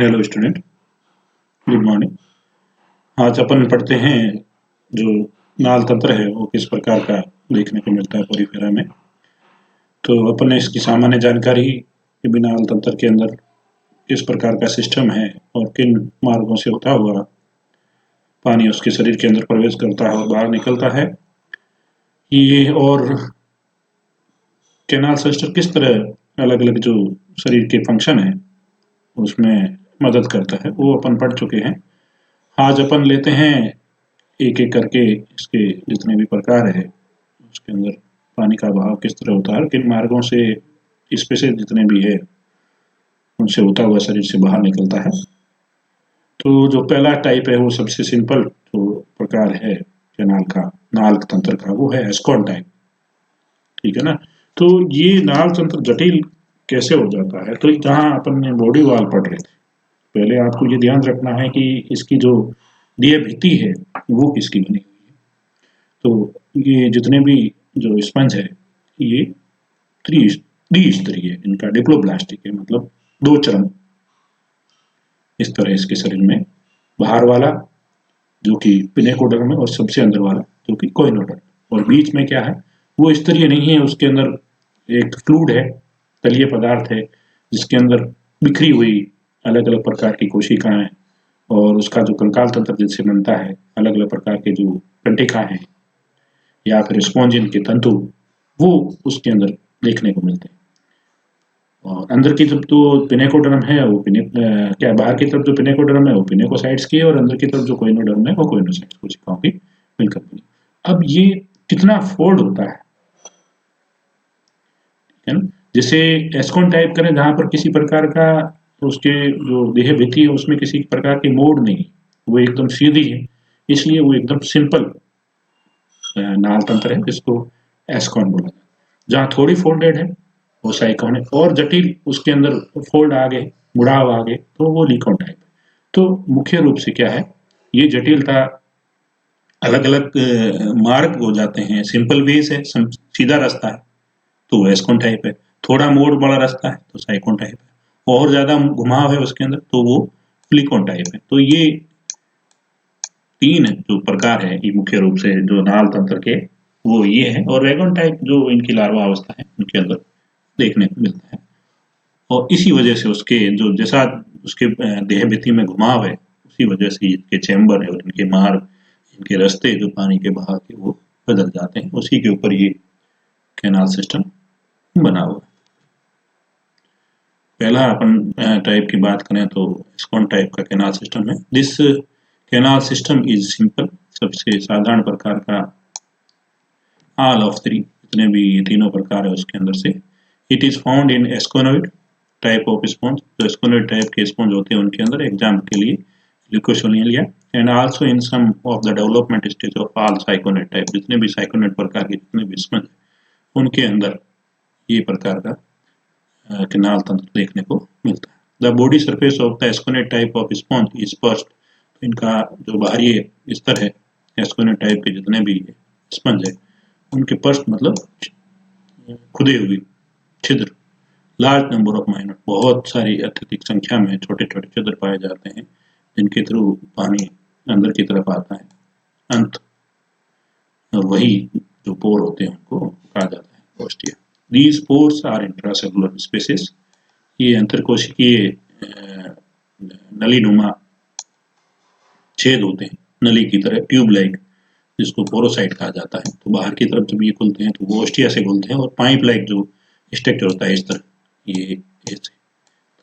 Hello student, good morning. आज अपन पढ़ते हैं जो नाल तंत्र है वो किस प्रकार का देखने को मिलता है पोरीफेरा में। तो अपन ने इसकी सामान्य जानकारी कि भी नाल तंत्र के अंदर किस प्रकार का सिस्टम है और किन मार्गों से होता हुआ पानी उसके शरीर के अंदर प्रवेश करता है और बाहर निकलता है, ये और कैनाल सिस्टम किस तरह अलग अलग जो शरीर के फंक्शन है उसमें मदद करता है वो अपन पढ़ चुके हैं। आज अपन लेते हैं एक एक करके इसके जितने भी प्रकार है उसके अंदर पानी का बहाव किस तरह होता है, किन मार्गों से इसमें से जितने भी है उनसे होता हुआ शरीर से बाहर निकलता है। तो जो पहला टाइप है वो सबसे सिंपल जो प्रकार है कैनाल का, नाल तंत्र का, वो है एस्कॉन टाइप। ठीक है ना। तो ये नाल तंत्र जटिल कैसे हो जाता है, तो जहाँ अपन ने बॉडी वॉल पढ़ रहे थे, पहले आपको ये ध्यान रखना है कि इसकी जो देह भित्ति है वो किसकी बनी हुई है। तो ये जितने भी जो स्पंज है ये द्विस्तरीय, इनका डिप्लोब्लास्टिक है, मतलब दो चरण इस तरह इसके शरीर में, बाहर वाला जो कि पिनेकोडर्म है और सबसे अंदर वाला जो कि कोइनोडर्म। और बीच में क्या है, वो स्तरीय नहीं है, उसके अंदर एक फ्लूइड है, तलीय पदार्थ है जिसके अंदर बिखरी हुई अलग अलग प्रकार की कोशिकाएं और उसका जो कंकाल तंत्र जिससे बनता है, अलग अलग प्रकार के जो कंटिकाएं हैं या फिर स्पॉन्जिन के तंतु, वो उसके अंदर देखने को मिलते हैं। और अंदर की जब तो पिनेकोडर्म है वो क्या बाहर की तरफ जो पिनेकोडर्म है वो पिनेकोसाइट्स की है और अंदर की तरफ जो कोइनोडर्म है वो कोइनोसाइट्स कोशिकाओं की मिलकर बनी। अब ये कितना फोल्ड होता है ना। जैसे एस्कॉन टाइप करें जहां पर किसी प्रकार का उसके जो देह भित्ति है उसमें किसी प्रकार की मोड़ नहीं, वो एकदम सीधी है, इसलिए वो एकदम सिंपल नाल तंत्र है जिसको एस्कॉन बोला जाता है। जहाँ थोड़ी फोल्डेड है वो साइकॉन है और जटिल उसके अंदर फोल्ड आ गए, मुड़ाव आ गए, तो वो लीकॉन टाइप है। तो मुख्य रूप से क्या है, ये जटिलता अलग अलग मार्ग हो जाते हैं। सिंपल वेज है, सीधा रास्ता है तो वो एस्कॉन टाइप है, थोड़ा मोड़ वाला रास्ता है तो साइकॉन टाइप है, और ज्यादा घुमाव है उसके अंदर तो वो फ्लिकॉन टाइप है। तो ये तीन जो प्रकार है ये मुख्य रूप से जो नाल तंत्र के वो ये है। और वैगन टाइप जो इनकी लार्वा अवस्था है उनके अंदर देखने को मिलता है। और इसी वजह से उसके जो जैसा उसके देह भित्ति में घुमाव है उसी वजह से इनके चैम्बर है और इनके मार्ग, इनके रास्ते जो पानी के बहाव के वो बदल जाते हैं, उसी के ऊपर ये कैनाल सिस्टम बना हुआ है। पहला अपन टाइप की बात करें तो स्कॉन टाइप का कैनाल सिस्टम है। This canal system is simple, सबसे साधारण प्रकार का ऑल ऑफ थ्री, जितने भी तीनों प्रकार है उसके अंदर से। It is found in asconoid type of sponge, जो एस्कोनोइड टाइप के स्पॉन्ज होते हैं उनके अंदर, एग्जाम्पल के लिए leucosolenia, and also in some of the development stage of all syconate type, जितने भी साइकोनेट प्रकार के जितने भी स्पंज उनके अंदर ये प्रकार का कैनाल तंत्र देखने को मिलता है। The body surface of the asconate type of sponge is pierced, इनका जो बाहरी स्तर है एस्कोनेट टाइप के जितने भी स्पंज है उनके पर्स्ट मतलब खुदे हुए छिद्र, लार्ज नंबर ऑफ माइनर, बहुत सारी अत्यधिक संख्या में छोटे छोटे छिद्र पाए जाते हैं जिनके थ्रू पानी अंदर की तरफ आता है। अंत वही जो पोर होते हैं उनको कहा जाता है ostia. These pores are intracellular spaces, ये अंतरकोशिकीय नलीनुमा छेद होते हैं, नली की तरह ट्यूब लाइक, जिसको पोरोसाइट कहा जाता है। तो बाहर की तरफ जब ये खुलते हैं तो वो ओस्टिया से खुलते हैं और पाइप लाइक जो स्ट्रक्चर होता है इस तरह, ये ऐसे,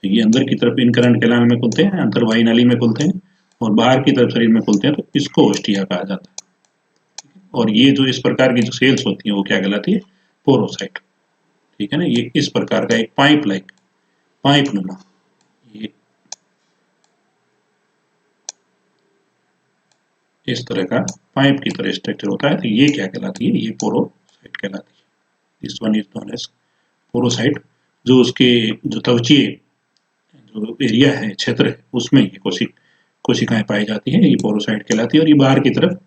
तो ये अंदर की तरफ इनकरेंट कैनाल में खुलते हैं, अंतर्वाही नली में खुलते हैं, और बाहर की तरफ शरीर में खुलते हैं, तो इसको ओस्टिया कहा जाता है। और ये जो इस प्रकार की जो सेल्स होती हैं वो क्या कहलाती है, पोरोसाइट। ठीक है ना। ये इस प्रकार का एक पाइप लाइक, पाइप नुमा, ये इस तरह का पाइप की तरह स्ट्रक्चर होता है, तो ये क्या कहलाती है, ये पोरोसाइट कहलाती है। This one is known as porocyte. जो उसके जो त्वचीय जो एरिया है, क्षेत्र है, उसमें ये कोशिकाएं पाई जाती हैं, ये पोरोसाइट कहलाती है। और ये बाहर की तरफ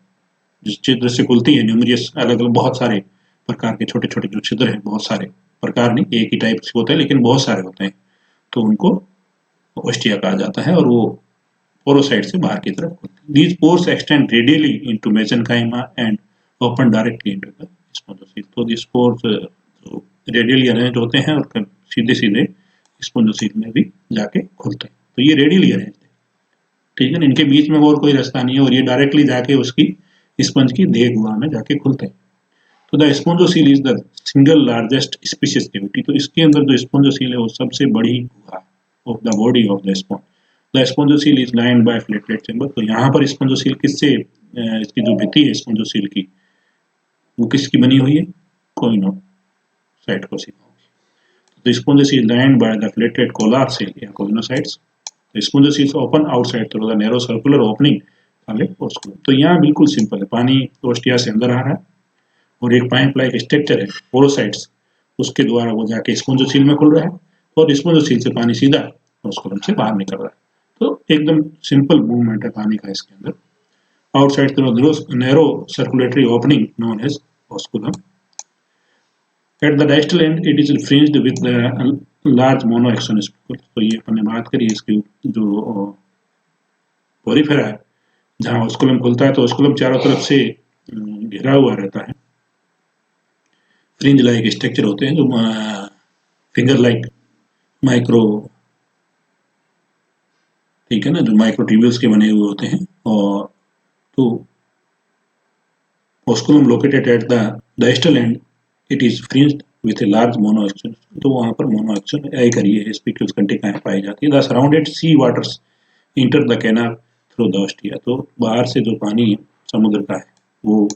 जिस छिद्र से खुलती है, न्यूमरियस अलग अलग बहुत सारे प्रकार के छोटे छोटे जो छिद्र हैं, बहुत सारे प्रकार नहीं, एक ही टाइप से होते हैं लेकिन बहुत सारे होते हैं, तो उनको ओस्टिया कहा जाता है, और वो पोरोसाइट से बाहर की तरफ खुलते हैं। These pores extend radially into mesenchyma and open directly into the spongocoel. तो दिस पोर्स रेडियली अरेंज होते हैं और सीधे सीधे स्पोंजोसील में भी जाके खुलते हैं। तो ये रेडियली अरेंज है, ठीक है ना, इनके बीच में और कोई रास्ता नहीं है, और ये डायरेक्टली जाके उसकी स्पंज की देह गुहा में जाके खुलते हैं। तो the spongocoel is the single largest species cavity. तो इसके अंदर जो स्पोंजोसील है वो सबसे बड़ी गुहा of the body of the sponge. The spongocoel is lined by flagellated chamber. तो यहाँ पर स्पोंजोसील किससे, इसकी जो भित्ति है स्पोंजोसील की, वो किसकी बनी हुई है, कोइनोसाइट कोशिकाओं की। तो spongocoel lined by the flagellated collar cell या choanocytes. Spongocoel open outside through the narrow circular opening. तो यहाँ बिल्कुल सिंपल है, पानी ओस्टिया से अंदर आ रहा है और एक पाइप लाइक स्ट्रक्चर है पोरोसाइट्स, उसके द्वारा वो जाके स्पोंजोसील में खुल रहा है और स्पोंजोसील से पानी सीधा ओस्कुलम से बाहर निकल रहा है। तो एकदम सिंपल मूवमेंट है पानी का इसके अंदर। Outside through narrow circulatory opening known as osculum. At the distal end it is fringed with large monaxon spicule. तो ये अपन ने बात करी इसकी जो पोरिफेरा है, जहाँ ओस्कुलम खुलता है तो ओस्कुलम चारों तरफ से घिरा हुआ रहता है, फ्रिंज लाइक स्ट्रक्चर होते हैं जो फिंगर लाइक माइक्रो, ठीक है ना, जो माइक्रोट्यूब्यूल्स के बने हुए होते हैं। और तो osculum located at the distal end it is fringed with a large monaxon. तो वहाँ पर मोनोएक्सोन करिए स्पिक्यूल्स कंटिकाएं पाई जाती है। The surrounded sea waters enter the canal through the ostia. तो बाहर से जो पानी समुद्र का है वो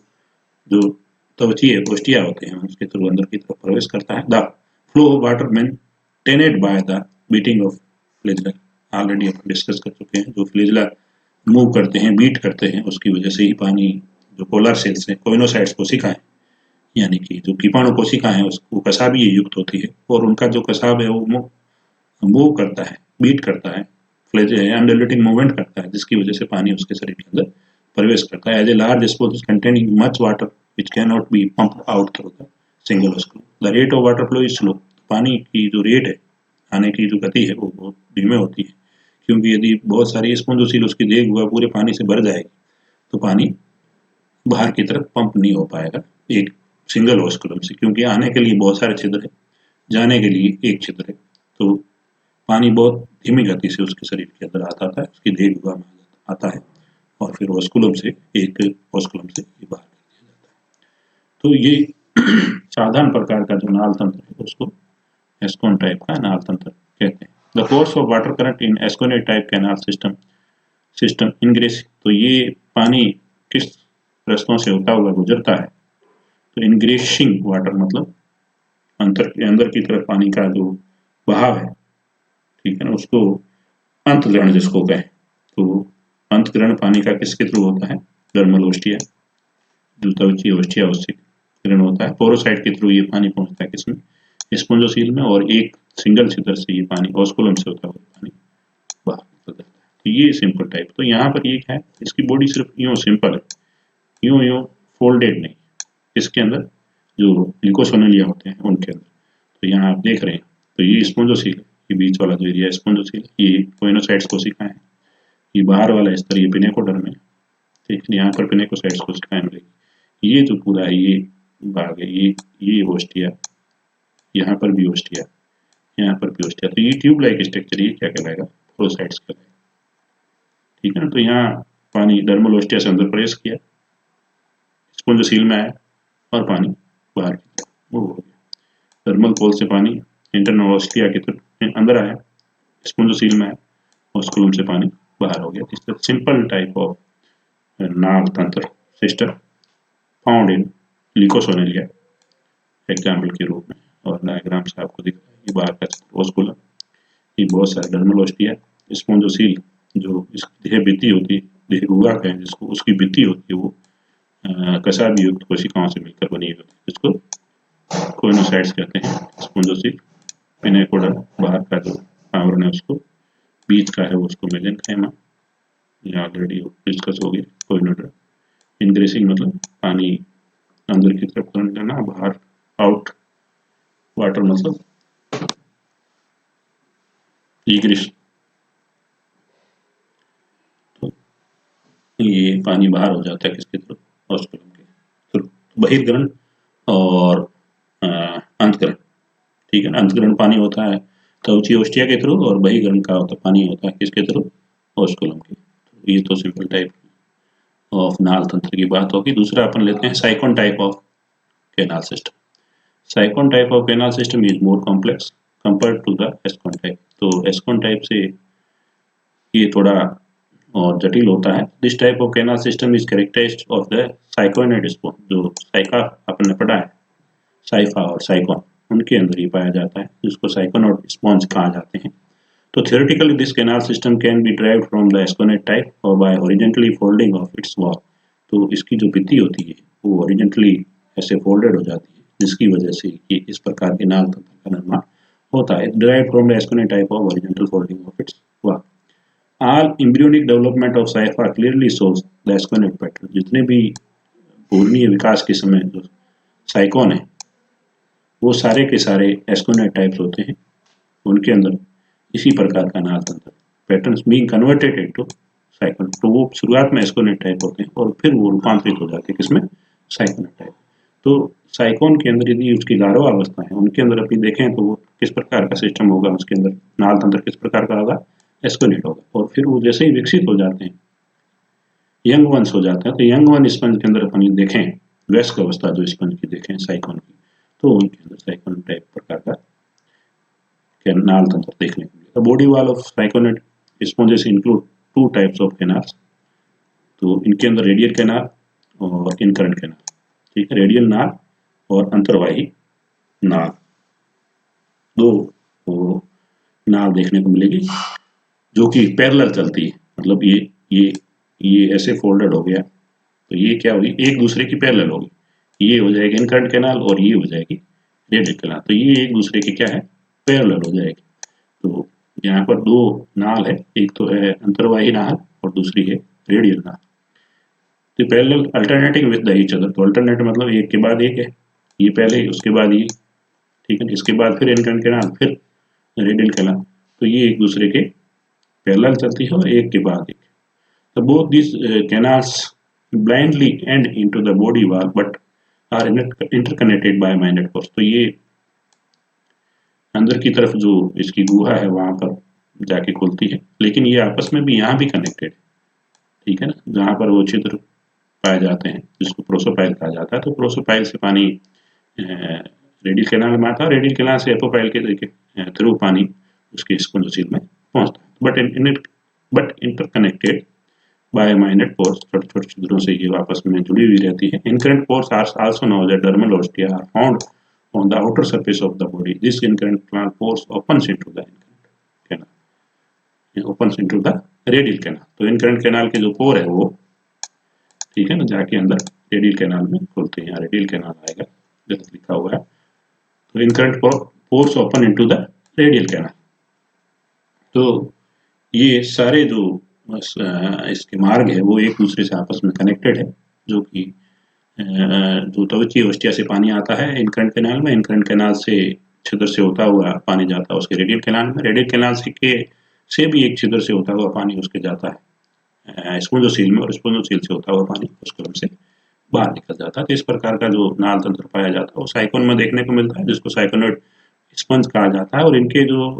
जो त्वचीय ओस्टिया होते हैं उसके थ्रू अंदर की तरफ प्रवेश करता है। The flow of water maintained by the beating of flagella. Already अपन डिस्कस कर चुके हैं, जो फ्लेजला मूव करते हैं, बीट करते हैं, उसकी वजह से ही पानी जो पोलर सेल्स हैं, कोइनोसाइट्स कोशिकाएं, यानी कि जो कीटाणु कोशिकाएं हैं उसको कसाबीय युक्त होती है, और उनका जो कसाब है वो मूव करता है, बीट करता है, अंडुलेटिंग मूवमेंट करता है, जिसकी वजह से पानी उसके शरीर के अंदर प्रवेश करता है। As a large sponge containing much water which cannot be pumped out through the single osculum. The rate of water flow is slow. पानी की जो रेट है, आने की जो गति है वो बहुत धीमे होती है, क्योंकि यदि बहुत सारी स्पोंजोसील उसकी देह हुआ पूरे पानी से भर जाएगी तो पानी बाहर की तरफ पंप नहीं हो पाएगा एक सिंगल ओस्कुलम से, क्योंकि आने के लिए बहुत सारे छिद्र है, जाने के लिए एक छिद्र है। तो पानी बहुत धीमी गति से उसके शरीर के अंदर आता है, उसकी देह गुहा में आता है और फिर ओस्कुलम से ओस्कुलम से बाहर। तो ये साधारण प्रकार का जो नाल तंत्र है उसको एस्कोन टाइप का नाल तंत्र कहते हैं। The course of water current in asconate type canal system ingress. तो ये पानी किस रस्तों से होता हुआ गुजरता है, तो इनग्रेसिंग वाटर मतलब अंदर की तरफ पानी का जो बहाव है, ठीक है ना, उसको अंतग्रहण जिसको कहें। तो अंतग्रहण पानी का किसके थ्रू होता है, डर्मल ओस्टिया, जो त्वचीय ओस्टिया उससे ग्रहण होता है। पोरोसाइट के थ्रू ये पानी पहुंचता है किसमें, स्पोंजोसील में, और एक सिंगल छिद्र से ये पानी ओस्कुलम से होता हुआ पानी बाहर निकलता है। तो ये सिंपल टाइप। तो यहाँ पर ये है, इसकी बॉडी सिर्फ यूं सिंपल है, यूं फोल्डेड नहीं, इसके अंदर जो ग्लिकोसोनेलिया होते हैं उनके अंदर। तो यहाँ आप देख रहे हैं, तो ये स्पोंजोसील है, ये बीच वाला जो एरिया स्पोंजोसील, ये कोइनोसाइट्स कोशिकाएं हैं, ये बाहर वाला स्तर ये पिनेकोडर्म है, ठीक है, यहाँ पर पिनेकोसाइट्स कोशिकाएं मिलेगी। ये जो पूरा है ये भाग है, ये ओस्टिया, यहाँ पर भी ओस्टिया, यहाँ पर भी ओस्टिया। तो ये ट्यूब लाइक स्ट्रक्चर ये क्या कहलाएगा, पोरोसाइट्स कहलाएगा, ठीक है ना। तो यहाँ पानी डर्मल ओस्टिया से अंदर प्रवेश किया, स्पोंजोसील में आया और पानी बाहर की तरफ मूव हो गया। डर्मल पोल से पानी इंटरनल ओस्टिया की तरफ अंदर आया, स्पोंजोसील में आया, ओस्कुलम से पानी बाहर हो गया। इस सिंपल टाइप ऑफ नाल तंत्र सिस्टम फाउंड इन ग्लिकोसोनेलिया एग्जाम्पल के रूप में। और डायग्राम से आपको दिख रहा है, ये बाहर का ओस्कुलम, ये बहुत सारे डर्मल ओस्टिया, स्पोंजोसील जो इसकी देह भित्ति होती है, देह गुहा कहें जिसको, उसकी भित्ति होती है वो कसाबी युक्त कोशिकाओं से मिलकर बनी होती है, जिसको कोइनोसाइट्स कहते हैं। स्पोंजोसील, पिनेकोडर्म बाहर का जो आवरण है उसको, बीच का है वो उसको मेसेनकाइमा, ये ऑलरेडी डिस्कस हो गया। कोइनोडर्म, इनग्रेसिंग मतलब पानी अंदर की तरफ करंट लेना, बाहर आउट वाटर मतलब इग्रिस, ये पानी बाहर हो जाता है किसके थ्रू, ऑस्कुलम के थ्रू। बहिर्गरण और अंतःकरण, ठीक है ना। अंतःकरण पानी होता है त्वची ओष्ठिया के थ्रू, और बहिर्गरण का होता पानी होता है किसके थ्रू, ऑस्कुलम के। तो ये तो सिंपल टाइप ऑफ नाल तंत्र की बात होगी। दूसरा अपन लेते हैं sycon type of canal system. Sycon type of canal system is more complex compared to the ascon type. तो एस्कोन टाइप से ये थोड़ा और जटिल होता है। This type of canal system is characterized of the syconoid sponge. जो साइका आपने पढ़ा है, साइफा और साइकोन, उनके अंदर ही पाया जाता है, जिसको साइकोनोइड स्पॉन्ज कहा जाते हैं। तो theoretically this canal system can be derived from the Esconet type or by horizontally folding of its wall। तो इसकी जो भित्ति होती है वो horizontally ऐसे folded हो जाती है, जिसकी वजह से ये इस प्रकार के नाल तंत्र का निर्माण होता है। derived from the Esconet type of horizontal folding of its wall। All embryonic development of Saifa clearly shows the Esconet pattern। जितने भी पूर्णीय विकास के समय जो साइकोन है वो सारे के सारे एस्कोनेट टाइप्स होते हैं, उनके अंदर इसी प्रकार का नाल तंत्र patterns being converted into sycon. तो वो शुरुआत में एस्कोनेट टाइप होते हैं और फिर वो रूपांतरित हो जाते हैं किसमें, साइकोनेट टाइप। तो साइकोन के अंदर यदि उसकी लार्वा अवस्था है, उनके अंदर अपनी देखें तो वो किस प्रकार का सिस्टम होगा, उसके अंदर नाल तंत्र किस प्रकार का होगा, एस्कोनेट होगा। और फिर वो जैसे ही विकसित हो जाते हैं, यंग वंस हो जाते हैं, तो यंग वन स्पंज के अंदर अपन देखें वयस्क अवस्था जो स्पंज की देखें साइकोन की, तो उनके अंदर साइकोन टाइप प्रकार का नाल तंत्र देखने को मिलेगा। Body wall of syconate sponges include two types of canals. तो इनके अंदर रेडियल कैनाल और इनकरेंट कैनाल, ठीक है। रेडियल नाल और अंतर्वाही नाल, दो नाल देखने को मिलेगी जो कि पैरेलल चलती है। मतलब ये ऐसे फोल्डेड हो गया, तो ये क्या होगी, एक दूसरे की पैरेलल होगी। ये हो जाएगी इनकरेंट कैनाल और ये हो जाएगी रेडियल कैनाल। तो ये एक दूसरे की क्या है, पैरेलल हो जाएगी। तो यहाँ पर दो नाल है, एक तो है अंतर्वाही नाल और दूसरी है रेडियल नाल। तो parallel alternating with the each other. तो अल्टरनेट मतलब एक के बाद एक है, ये पहले उसके बाद ये, ठीक है। इसके बाद फिर इनकरेंट कैनाल, फिर रेडियल कैनाल। तो ये एक दूसरे के पैरेलल चलती है और एक के बाद एक। तो both this canals blindly end into the body wall but are interconnected by magnet force। तो ये अंदर की तरफ जो इसकी गुहा है वहां पर जाके खुलती है, लेकिन ये आपस में भी यहाँ भी कनेक्टेड है, ठीक है ना। जहाँ पर वो छिद्र पाए जाते हैं जिसको प्रोसोपाइल कहा जाता है, तो प्रोसोपाइल से पानी रेडियल कैनाल में आता है, रेडियल कैनाल से एपोपाइल के थ्रू पानी उसके स्पोंजोसील में पहुंचता है। बट इंटरकनेक्टेड बाय माइनेट पोर्स, छोटे छोटे छिद्रों से ये आपस में जुड़ी हुई रहती है। Incurrent pores are also known as dermal ostia are found on the outer surface of the body. This incurrent canal pores opens into the incurrent canal, opens into the radial canal. तो incurrent canal के जो पोर है वो, ठीक है ना, जाके अंदर रेडियल कैनाल में खुलते हैं। रेडियल कैनाल आएगा जैसे लिखा हुआ है। तो incurrent pores open into the radial canal. तो ये सारे जो इसके मार्ग है वो एक दूसरे से आपस में कनेक्टेड है, जो कि जो त्वची ओस्टिया से पानी आता है इनकरेंट कैनाल में, इनकरेंट कैनाल से छिद्र से होता हुआ पानी जाता है उसके रेडियल कैनाल में, रेडियल कैनाल से भी एक छिद्र से होता हुआ पानी उसके जाता है स्पोंजोसील में, और स्पोंजोसील से होता हुआ पानी ऑस्कुलम से बाहर निकल जाता है। तो इस प्रकार का जो नाल तंत्र पाया जाता है वो साइकोन में देखने को मिलता है, जिसको साइकोनोइड स्पंज कहा जाता है। और इनके जो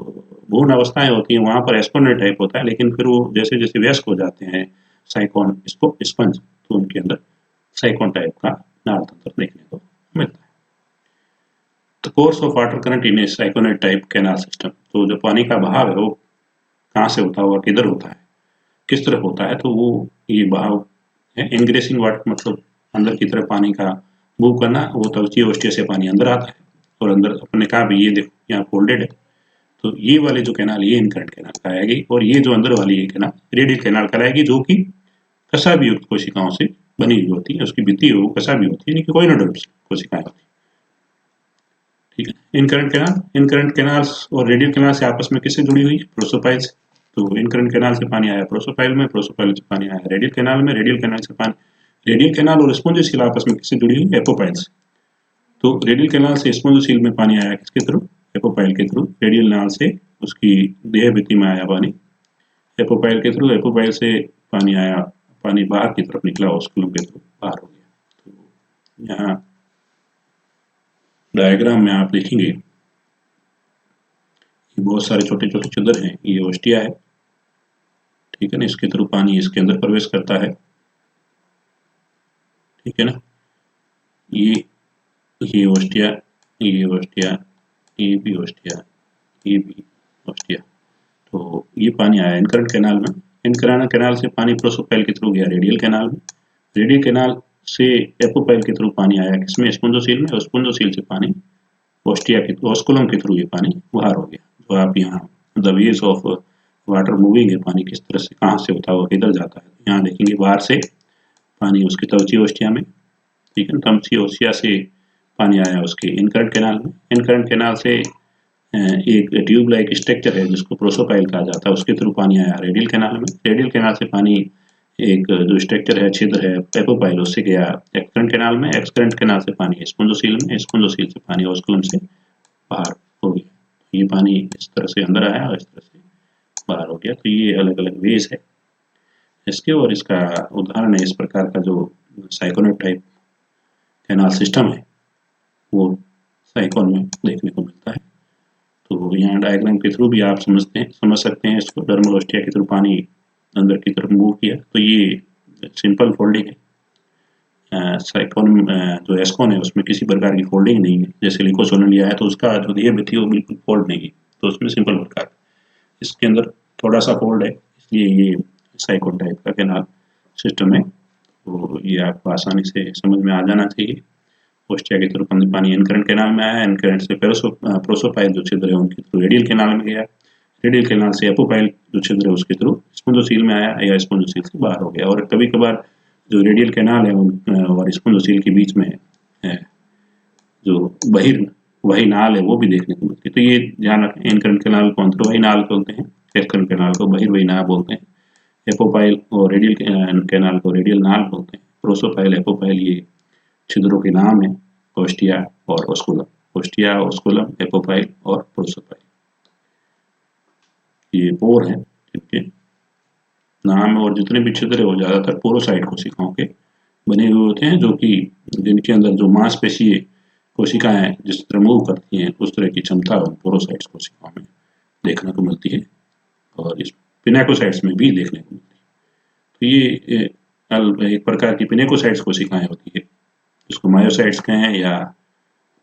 भ्रूण अवस्थाएं होती हैं वहां पर एस्कोनेट टाइप होता है, लेकिन फिर वो जैसे जैसे वयस्क हो जाते हैं साइकोन इसको स्पंज, तो उनके अंदर साइकोन टाइप का नाल तंत्र देखने को मिलता है। The course of water current in a syconate type canal system. तो जो पानी का बहाव है वो कहाँ से होता हुआ किधर होता है, किस तरफ होता है, तो वो ये बहाव है इंग्रेसिंग वाटर, मतलब अंदर की तरफ पानी का मूव करना। वो त्वची ओस्टिया से पानी अंदर आता है और अंदर अपने कहा भी ये देखो यहाँ फोल्डेड है, तो ये वाले जो कैनाल ये इनकरेंट कैनाल कहलाएगी, और ये जो अंदर वाली ये कैनाल रेडियल कैनाल कहलाएगी, जो कि कसा भी युक्त कोशिकाओं से बनी हुई होती है। उसकी भित्ति वो कसा भी होती है, यानी कि कोइनोइडल कोशिकाएं होती है, ठीक है। इनकरेंट कैनाल्स और रेडियल कैनाल से आपस में किससे जुड़ी हुई है, प्रोसोपाइल से। तो इनकरेंट कैनाल से पानी आया प्रोसोपाइल में, प्रोसोपाइल से पानी आया रेडियल कैनाल में, रेडियल कैनाल से पानी, रेडियल कैनाल और स्पोंजोसील आपस में किससे जुड़ी हुई है, एपोपाइल से। तो रेडियल कैनाल से स्पोंजोसील में पानी आया किसके थ्रू, एपोपाइल के थ्रू। रेडियल नाल से उसकी देह भित्ति में आया पानी एपोपाइल के थ्रू, एपोपाइल से पानी आया पानी बाहर की तरफ निकला, ऑस्कुलम के थ्रू बाहर हो गया। तो यहाँ डायग्राम में आप देखेंगे कि बहुत सारे छोटे छोटे छिद्र हैं। ये ओस्टिया है, ठीक है ना, इसके थ्रू पानी इसके अंदर प्रवेश करता है, ठीक है ना। ये ओस्टिया, ये ओस्टिया, ये भी ओस्टिया, ये भी ओस्टिया। तो ये पानी आया इनकरेंट कैनाल में। इनकरेंट कैनाल से पानी प्रोसोपाइल के थ्रू गया रेडियल कैनाल में। रेडियल कैनाल से एपोपाइल के थ्रू पानी आया किसमें, स्पोंजोसील में। स्पोंजोसील से पानी ओस्टिया के ऑस्कुलम के थ्रू ये पानी बाहर हो गया। तो आप यहाँ the ways of water moving है, पानी किस तरह से कहाँ से होता हुआ किधर जाता है। यहाँ देखेंगे बाहर से पानी उसके तवची ओस्टिया में, ठीक है, तवची ओस्टिया से पानी आया उसके इनकरेंट कैनाल में। इनकरेंट कैनाल से एक ट्यूब लाइक स्ट्रक्चर है जिसको प्रोसोपाइल कहा जाता है, उसके थ्रू पानी आया रेडियल कैनाल में। रेडियल कैनाल से पानी एक जो स्ट्रक्चर है, छिद्र है एपोपाइल, उससे गया एक्सकरेंट कैनाल में। एक्सकरेंट कैनाल से पानी स्पोंजोसील में, स्पोंजोसील से पानी ऑस्कुलम से बाहर हो गया। ये पानी इस तरह से अंदर आया और इस तरह से बाहर हो गया। तो ये अलग अलग वेज है इसके, और इसका उदाहरण है इस प्रकार का जो साइकोनेट टाइप कैनाल सिस्टम है वो साइकोन में देखने को मिलता है। तो यहाँ डायग्राम के थ्रू भी आप समझ सकते हैं इसको। डर्मल ओस्टिया के थ्रू पानी अंदर की तरफ मूव किया, तो ये सिंपल फोल्डिंग है। साइकोन जो एस्कोन है उसमें किसी प्रकार की फोल्डिंग नहीं है। जैसे लिकोसोनेलिया है तो उसका जो देह थी वो बिल्कुल फोल्ड नहीं है, तो उसमें सिंपल प्रकार। इसके अंदर थोड़ा सा फोल्ड है, इसलिए ये साइकोन टाइप का कैनाल सिस्टम है। तो ये आपको आसानी से समझ में आ जाना चाहिए। ओस्टिया के थ्रू पानी इनकरेंट कैनाल में आया, इनकरेंट से प्रोसोपाइल जो छिद्र है उनके थ्रू रेडियल कैनाल में गया, रेडियल कैनाल से एपोपाइल जो छिद्र है उसके थ्रू स्पोंजोसील में आया या स्पोंजोसील से बाहर हो गया। और कभी कभार जो रेडियल कैनाल है और स्पोंजोसील के बीच में जो वही नाल है वो भी देखने को मिलती है। तो ये ध्यान रखें, इनकरेंट कैनाल को अंतर्वाही नाल बोलते हैं, एक्सकरेंट कैनाल को बहिर्वाही नाल बोलते हैं, एपोपाइल और रेडियल कैनाल को रेडियल नाल बोलते हैं। प्रोसोपाइल, एपोपाइल ये छिद्रों के नाम है, ओस्टिया और ओस्कुलम। ओस्टिया, ओस्कुलम, एपोपाइल और प्रोसोपाइल ये पोर है जिनके नाम है। और जितने भी छिद्र है वो ज्यादातर पोरोसाइट कोशिकाओं के बने हुए होते हैं, जो कि जिनके अंदर जो मांसपेशी कोशिकाएं जिस तरह मूव करती हैं उस तरह की क्षमता पोरोसाइट्स कोशिकाओं में देखने को मिलती है, और इस पिनेकोसाइट्स में भी देखने को मिलती है। तो ये एक प्रकार की पिनेकोसाइट्स कोशिकाएं होती है, जिसको मायोसाइट्स कहें या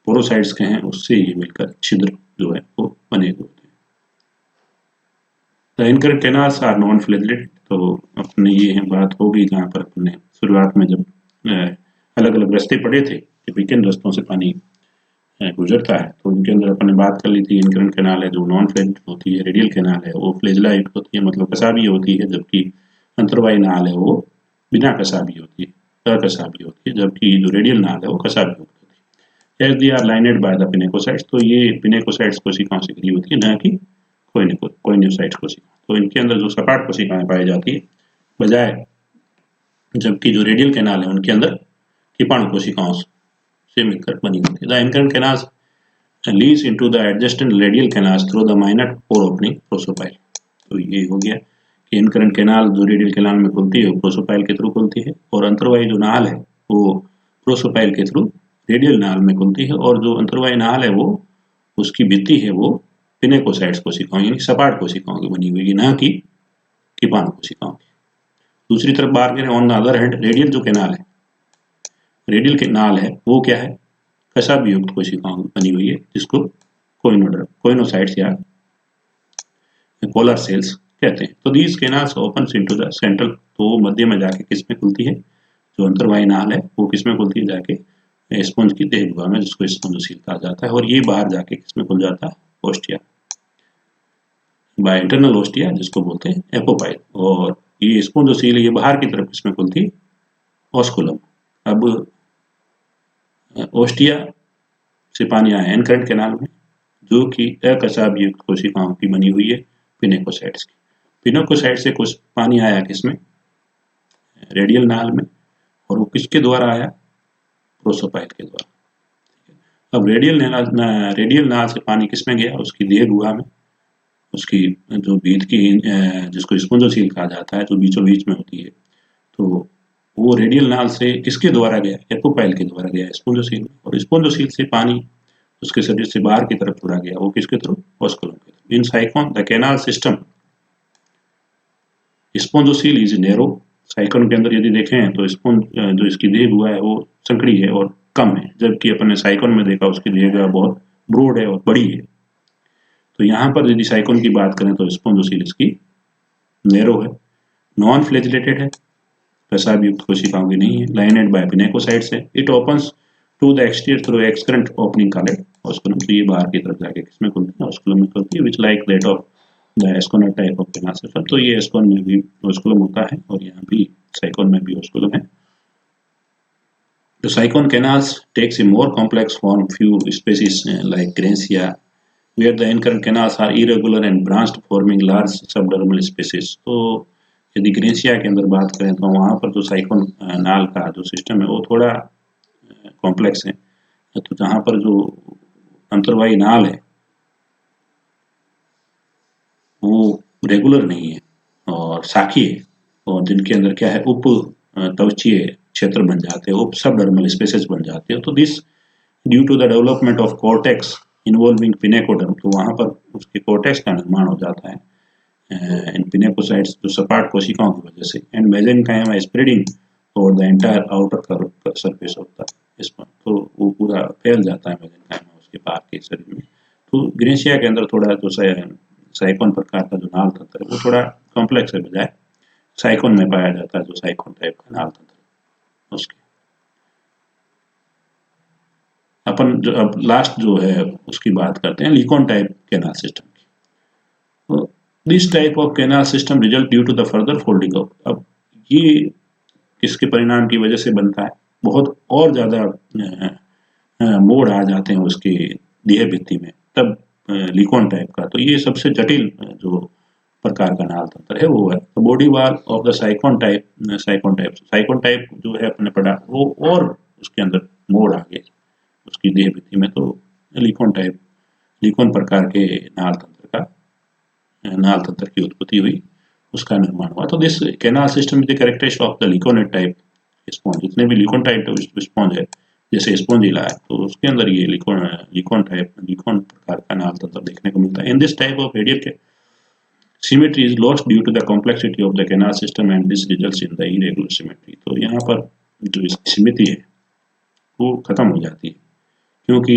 पोरोसाइट्स कहें, उससे ये मिलकर छिद्र जो है वो बने हुए होते हैं। The incurrent canals are non flagellated. तो अपने ये बात होगी जहाँ पर अपने शुरुआत में जब अलग अलग रास्ते पड़े थे कि किन रास्तों से पानी गुजरता है, तो उनके अंदर अपने बात कर ली थी। इनकरेंट कैनाल है जो नॉन फ्लैजेलेटेड होती है, रेडियल कैनाल है वो फ्लैजेला युक्त होती है, मतलब कसाबी होती है, जबकि अंतर्वाही नाल है वो बिना कसाबी होती है, अकसाबी होती है, जबकि जो रेडियल नाल है वो कसाबी युक्त होती है। As they are lined by the pinacocytes, तो ये पिनेकोसाइट्स कोशिकाओं से घिरी होती है, न कि कोइनोसाइट्स कोशिका। तो इनके अंदर जो सपाट कोशिकाएं पाई जाती है बजाय, जबकि जो रेडियल कैनाल है उनके अंदर कीटाणु कोशिकाओं से मिलकर बनी होती है। The incurrent canals leads into the adjacent radial canals through the minor pore opening prosopyle. तो ये हो गया कि इनकरेंट कैनाल जो रेडियल कैनाल में खुलती है वो प्रोसोपाइल के थ्रू खुलती है, और अंतर्वाही जो नाल है वो प्रोसोपाइल के थ्रू रेडियल नाल में खुलती है, और जो अंतर्वाही नाल है वो उसकी भित्ति है वो पिनेकोसाइट्स कोशिकाओं यानी सपाट कोशिकाओं की बनी हुई है, न कि कीटाणु कोशिकाओं की। दूसरी तरफ बात करें, on the other hand radial जो कैनाल है, रेडियल कैनाल है वो क्या है, कसाबी युक्त कोशिकाओं की बनी हुई है, जिसको कोइनोसाइट्स या पोलर सेल्स कहते हैं। तो these canals opens into the central, तो मध्य में जाके किस में खुलती है, जो अंतर्वाही नाल है वो किस में खुलती है, जाके स्पंज की देह गुहा में, जिसको स्पंजोसील कहा जाता है। और ये बाहर जाके किस में खुल जाता है, ओस्टिया, बाय इंटरनल ओस्टिया जिसको बोलते हैं एपोपाइल। और ये स्पंजोसील ये बाहर की तरफ किस में खुलती है, ओस्कुलम। अब ओस्टिया से पानी आया इनकरेंट कैनाल में, जो कि अकसाबी युक्त कोशिकाओं की बनी हुई है, पिनेकोसाइट्स की। पिनेकोसाइट से कुछ पानी आया किसमें, रेडियल नाल में, और वो किसके द्वारा आया, प्रोसोपाइल के द्वारा। अब रेडियल नाल से पानी किसमें गया, उसकी देह गुहा में, उसकी जो बीच की जिसको स्पंजोसील कहा जाता है, जो बीचों बीच में होती है, तो वो रेडियल नाल से किसके द्वारा गया, एपोपाइल के द्वारा गया स्पोंजोसील में, और स्पोंजोसील से पानी उसके शरीर से बाहर की तरफ छोड़ा गया, वो किसके थ्रू, ऑस्कुलम के through. In sycon the canal system स्पोंजोसील is narrow. Sycon के अंदर यदि देखें तो स्पोंज जो इसकी देह हुआ है वो संकड़ी है और कम है, जबकि अपन ने साइकोन में देखा उसकी देह बहुत ब्रॉड है और बड़ी है। तो यहाँ पर यदि साइकोन की बात करें तो स्पोंजोसील इसकी नैरो है, नॉन फ्लैजिलेटेड है, पेशाब युक्त कोशिकाओं की नहीं है, लाइनेड बाय पिनेकोसाइट्स है। It opens to the exterior through excurrent opening called osculum. तो ये बाहर की तरफ जाके किसमें खुलती है, ऑस्कुलम में खुलती है, which like that of the asconoid type of canal system. तो ये एस्कोन में भी ऑस्कुलम होता है और यहाँ भी साइकोन में भी ऑस्कुलम है। The Saicon canals takes a more complex form few species like Gracia, where the incurrent canals are irregular and branched, forming large subdermal spaces. तो यदि ग्रेसिया के अंदर बात करें तो वहाँ पर जो साइकोन नाल का जो सिस्टम है वो थोड़ा कॉम्प्लेक्स है। तो जहाँ पर जो अंतर्वाही नाल है वो रेगुलर नहीं है और शाखी है, और जिनके अंदर क्या है, उप त्वचीय क्षेत्र बन जाते हैं, उप सबडर्मल स्पेसेस बन जाते हैं। तो this due to the development of cortex involving pinacoderm. तो वहाँ पर उसके कॉर्टेक्स का निर्माण हो जाता है इन पिनेकोसाइट्स, जो सपाट कोशिकाओं की वजह से, and mesenchyma spreading over the entire outer surface of the sponge. तो वो पूरा फैल जाता है मेसेनकाइमा उसके बाहर के शरीर में। तो ग्रेसिया के अंदर थोड़ा जो साइकोन प्रकार का जो नाल तंत्र है वो थोड़ा कॉम्प्लेक्स है, बजाय साइकोन में पाया जाता है जो साइकोन टाइप का नाल तंत्र उसके। अपन जो अब लास्ट जो है उसकी बात करते हैं, लिकोन टाइप कैनाल सिस्टम की। तो this type of canal system result due to the further folding of. अब ये किसके परिणाम की वजह से बनता है, बहुत और ज्यादा मोड़ आ जाते हैं उसके देह भित्ति में, तब लिकोन टाइप का। तो ये सबसे जटिल जो प्रकार का नाल तंत्र है वो है body wall of the sycon type जो है अपने पढ़ा वो, और उसके अंदर मोड़ आ गए उसकी देह भित्ति में। तो लिकोन प्रकार के नाल तंत्र की उत्पत्ति हुई, उसका निर्माण हुआ। तो this canal system is the characteristic of the leuconate type sponge. जितने भी लिकोन टाइप स्पॉन्ज है, जैसे स्पॉन्जिला है, तो उसके अंदर ये लिकोन प्रकार का नाल तंत्र देखने को मिलता है। In this type of radial symmetry is lost due to the complexity of the canal system and this results in the irregular symmetry। तो यहाँ पर जो इसकी सिमिट्री है वो खत्म हो जाती है, क्योंकि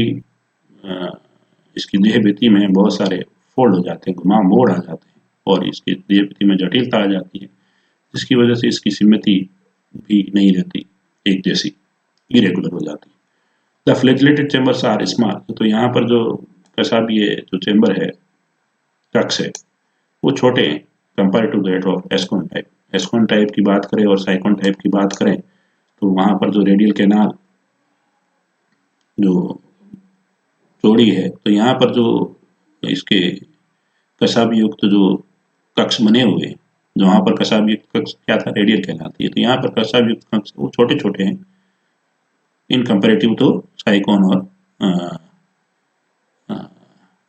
इसकी देह भित्ति में बहुत सारे फोल्ड हो जाते हैं, घुमाव मोड़ आ जाते हैं, और इसकी देह भित्ति में जटिलता आ जाती है, जिसकी वजह से इसकी सिमिट्री भी नहीं रहती, एक जैसी इरेगुलर हो जाती है। The flagellated chambers are small. तो यहाँ पर जो पेशाबीय जो चैम्बर है, कक्ष है, वो छोटे हैं compare to that of ascon type. Ascon type की बात करें और साइकोन टाइप की बात करें तो वहाँ पर जो रेडियल कैनाल जो चौड़ी है, तो यहाँ पर जो इसके पेशाब युक्त जो कक्ष बने हुए, जो वहाँ पर पेशाब युक्त कक्ष क्या था, रेडियल कहलाती है। तो यहाँ पर पेशाब युक्त कक्ष वो छोटे छोटे हैं इन कंपेरेटिव टू साइकोन और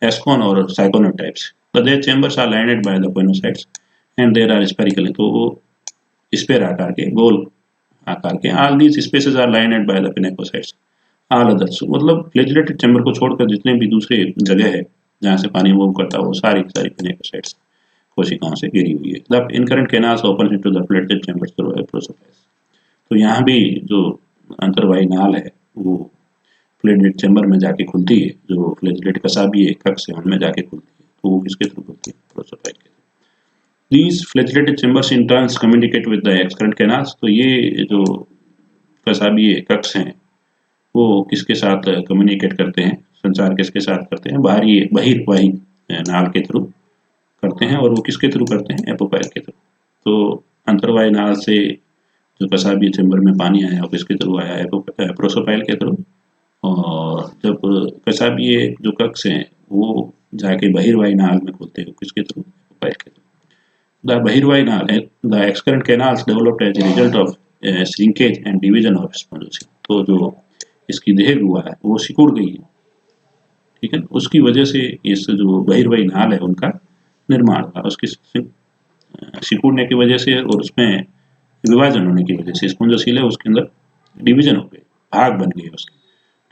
एस्कोन और साइकोनर types. But their chambers are lined by the pinocytes and there are spherical। तो वो स्पेयर आकार के, गोल आकार के। All these spaces are lined by the pinacocytes। All others, मतलब फ्लैजिलेटेड चैम्बर को छोड़कर जितने भी दूसरे जगह है जहाँ से पानी मूव करता है वो सारी पिनेकोसाइट्स कोशिकाओं से घिरी हुई है। The incurrent canals open into the flagellated chambers through a prosopis। तो यहाँ भी जो अंतर्वाही नाल है वो फ्लैजिलेटेड चैम्बर में जाके खुलती है, जो फ्लैजिलेट पेशाबीय कक्ष है उनमें जाके खुलती है। तो वो किसके थ्रू खुलती है, प्रोसोपाइल के through. These flagellated chambers in turn communicate with the excrement canals। तो ये जो पेशाबीय कक्ष हैं वो किसके साथ कम्युनिकेट करते हैं, संचार किसके साथ करते हैं, बहिर्वाही नाल के थ्रू करते हैं, और वो किसके थ्रू करते हैं, एपोपाइल के थ्रू। तो अंतर्वाही नाल से जो पेशाबीय चैम्बर में पानी आया वो किसके थ्रू आया, प्रोसोपाइल के थ्रू। और जब पेशाबीय जो कक्ष हैं वो जाके बहिर्वाही नाल में खुलते हैं किसके थ्रू, एपोपाइल के थ्रू। द बहिर्वाही नाल the excurrent canals developed as a result of shrinkage and division of spongocoel. तो जो इसकी देह हुआ है वो सिकुड़ गई है, ठीक है, उसकी वजह से इस जो बहिर्वाही नाल है उनका निर्माण हुआ, उसकी सिकुड़ने की वजह से, और उसमें विभाजन होने की वजह से स्पॉन्जोसील है उसके अंदर डिवीजन हो गए, भाग बन गए उसके,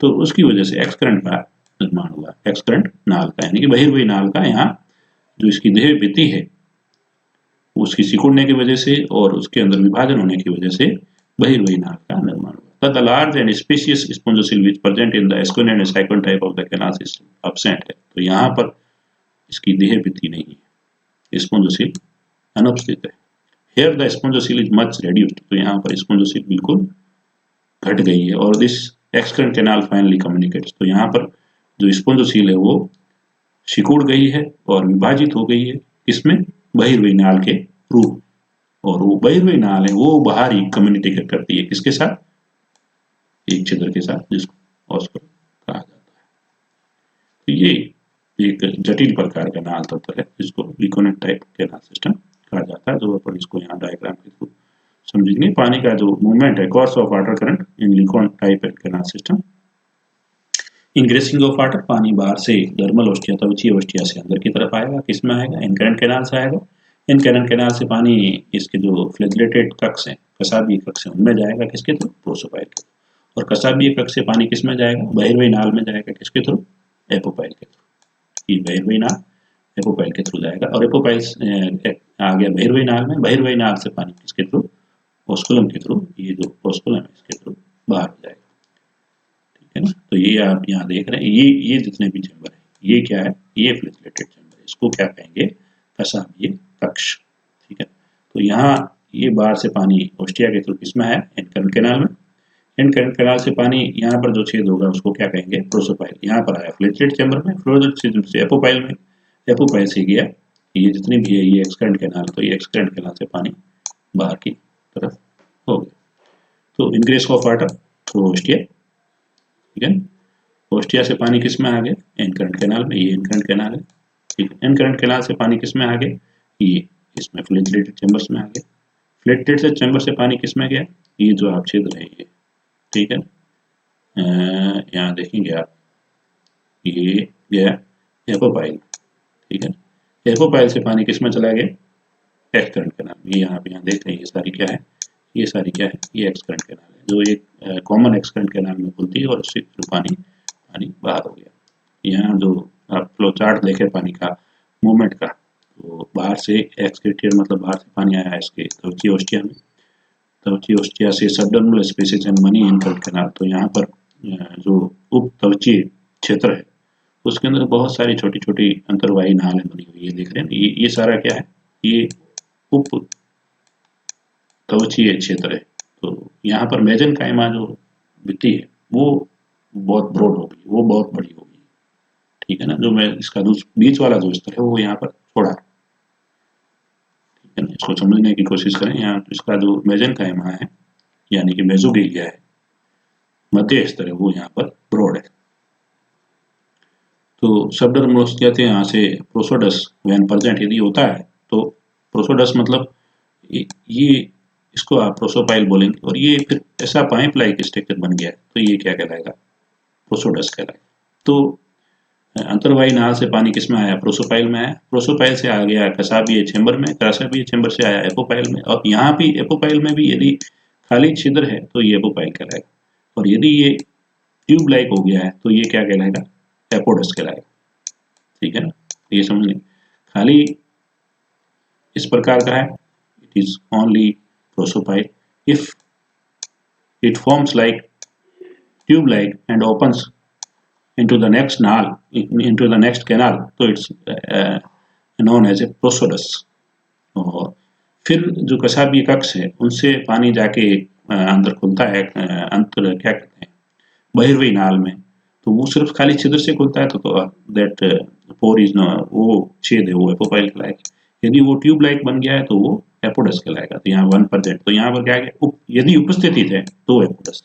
तो उसकी वजह से एक्सकरेंट का निर्माण हुआ, एक्सकरेंट नाल का, यानी कि बहिर्वायु नाल का यहाँ जो इसकी देह भित्ति है उसकी सिकुड़ने की वजह से और उसके अंदर विभाजन होने की वजह से बहिर्वायु नाल का निर्माण हुआ। The large and spacious spongosil which present in the asconian and cyclone type of the canal system absent है, तो यहाँ पर इसकी देह भित्ति नहीं है, स्पॉन्जोसिल अनुपस्थित है। Here the spongosil is much reduced, तो यहाँ पर स्पॉन्जोसिल बिल्कुल घट गई है। और this excurrent canal finally communicates, तो यहाँ पर जो स्पॉन्जोसिल है वो सिकुड़ गई है और विभाजित हो गई है, इसमें बहिर्वायु नाल के रूप, और वो बहिर्वायु नाल है वो बाहर ही कम्युनिकेट करती है किसके साथ, एक छिद्र के साथ जिसको ऑस्कर कहा जाता है। तो ये एक जटिल प्रकार का नाल तंत्र है जिसको लिकोनेट टाइप कैनाल सिस्टम कहा जाता है, जो अपन इसको यहाँ डायग्राम के थ्रू समझेंगे। पानी का जो मूवमेंट है, course of water current in leucon type canal system, ingressing of water, पानी बाहर से डर्मल ओस्टिया त्वचीय ओस्टिया से अंदर की तरफ आएगा, किसमें आएगा, इनकरेंट कैनाल से आएगा। इनकरेंट कैनाल से पानी इसके जो फ्लैगेलेटेड कक्ष है, कसाबीय कक्ष है, उनमें जाएगा किसके थ्रू, प्रोसोपाइल के थ्रू। और कसाबीय कक्ष से पानी किसमें जाएगा, बहिर्वायु नाल में जाएगा, किसके थ्रू, एपोपाइल के थ्रू। ये बहिर्वायु नाल एपोपाइल के थ्रू जाएगा, और एपोपाइल आ गया बहिर्वायु नाल में, बहिर्वायु नाल से पानी किसके थ्रू, ओस्कुलम के थ्रू, ये जो ओस्कुलम है इसके थ्रू बाहर हो जाएगा, ठीक है ना। तो ये आप यहाँ देख रहे हैं, ये जितने भी चैम्बर है, ये क्या है, ये फ्लैगेलेटेड चैम्बर है, इसको क्या कहेंगे, कसाबीय कक्ष, ठीक है। तो यहाँ ये बाहर से पानी ओस्टिया के थ्रू किसमें है, इनकरेंट कैनाल में, इनकरेंट कैनाल से पानी यहाँ पर जो छेद होगा उसको क्या कहेंगे, प्रोसोपाइल। यहाँ पर आया फ्लैगेलेटेड चैम्बर में, फ्लैगेलेटेड से एपोपाइल में, एपोपाइल से गया, ये जितनी भी है ये एक्सकरेंट कैनाल, तो ये एक्सकरेंट कैनाल से पानी बाहर की तरफ हो गया। तो ingress of water through ostia, ठीक है, ओस्टिया से पानी किस में आ गया, इनकरेंट कैनाल में, ये इनकरेंट कैनाल है, ठीक है। इनकरेंट कैनाल से पानी किस में आ गया, ये इसमें फ्लैगेलेटेड चैम्बर्स में आ गया। फ्लैगेलेटेड से चैम्बर से पानी किस में गया, ये जो आप छिद्र है ये, ठीक है, यहाँ देखेंगे आप, ये गया एपोपाइल, ठीक है। एपोपाइल से पानी किस में चला गया, एक्सकरेंट कैनाल। ये यहाँ देख रहे हैं, ये सारी क्या है, ये सारी क्या है, ये एक्सकरेंट कैनाल है, जो एक कॉमन एक्सकरेंट कैनाल में खुलती है और उससे पानी बाहर हो गया। यहाँ जो आप फ्लो चार्ट देखे पानी का मूवमेंट का, तो बाहर से एक्सक्रीटियर मतलब बाहर से पानी आया है इसके त्वचीय ओस्टिया में, त्वचीय ओस्टिया से subdermal spaces and money incurrent canal. तो यहाँ पर जो उप त्वचीय क्षेत्र है उसके अंदर बहुत सारी छोटी छोटी अंतर्वाही नालें बनी हुई है, देख रहे हैं, ये सारा क्या है, ये उप त्वचीय क्षेत्र है। तो यहाँ पर मेसेनकाइमा जो भित्ति है वो बहुत ब्रॉड होगी, वो बहुत बड़ी होगी, ठीक है ना। जो मैं इसका बीच वाला जो स्तर है वो यहाँ पर छोड़ा है, ठीक है ना। इसको समझने की कोशिश करें। यहाँ इसका जो मेसेनकाइमा है यानी कि मेसोगेलिया है, मध्य स्तर है, वो यहाँ पर ब्रॉड है। तो सबडर्मल ओस्टिया थे, यहाँ से प्रोसोडस व्हेन प्रेजेंट यदि होता है, तो प्रोसोडस मतलब ये इसको आप प्रोसोपाइल बोलेंगे, और ये फिर ऐसा पाइप लाइक स्ट्रक्चर बन गया है, तो ये क्या कहलाएगा, प्रोसोडस कहलाएगा। तो अंतर्वाही नाल से पानी किस में आया, प्रोसोपाइल में आया, प्रोसोपाइल से आ गया कसाबीय चैम्बर में, कसाबीय चैम्बर से आया एपोपाइल में, और यहाँ भी एपोपाइल में भी यदि खाली छिद्र है तो ये एपोपाइल कहलाएगा, और यदि ये ट्यूब लाइक हो गया है तो ये क्या कहलाएगा, एपोडस कहलाएगा, ठीक है ना। ये समझ लें, खाली इस प्रकार का है, it is only prosopyle. If it forms like tube like and opens into the next null, into the next canal, तो it's known as a prosodus। और फिर जो कसाबीय कक्ष है उनसे पानी जाके अंदर खुलता है, अंतर क्या कहते हैं, बहिर्वायु नाल में, तो वो सिर्फ खाली छिद्र से खुलता है, तो दैट पोर इज वो छेद है वो एपोपाइल कहलाएगा। यदि वो ट्यूब लाइक बन गया है तो वो एपोडस कहलाएगा। तो यहाँ 1%, तो यहाँ पर क्या है, यदि उपस्थित है तो एपोडस,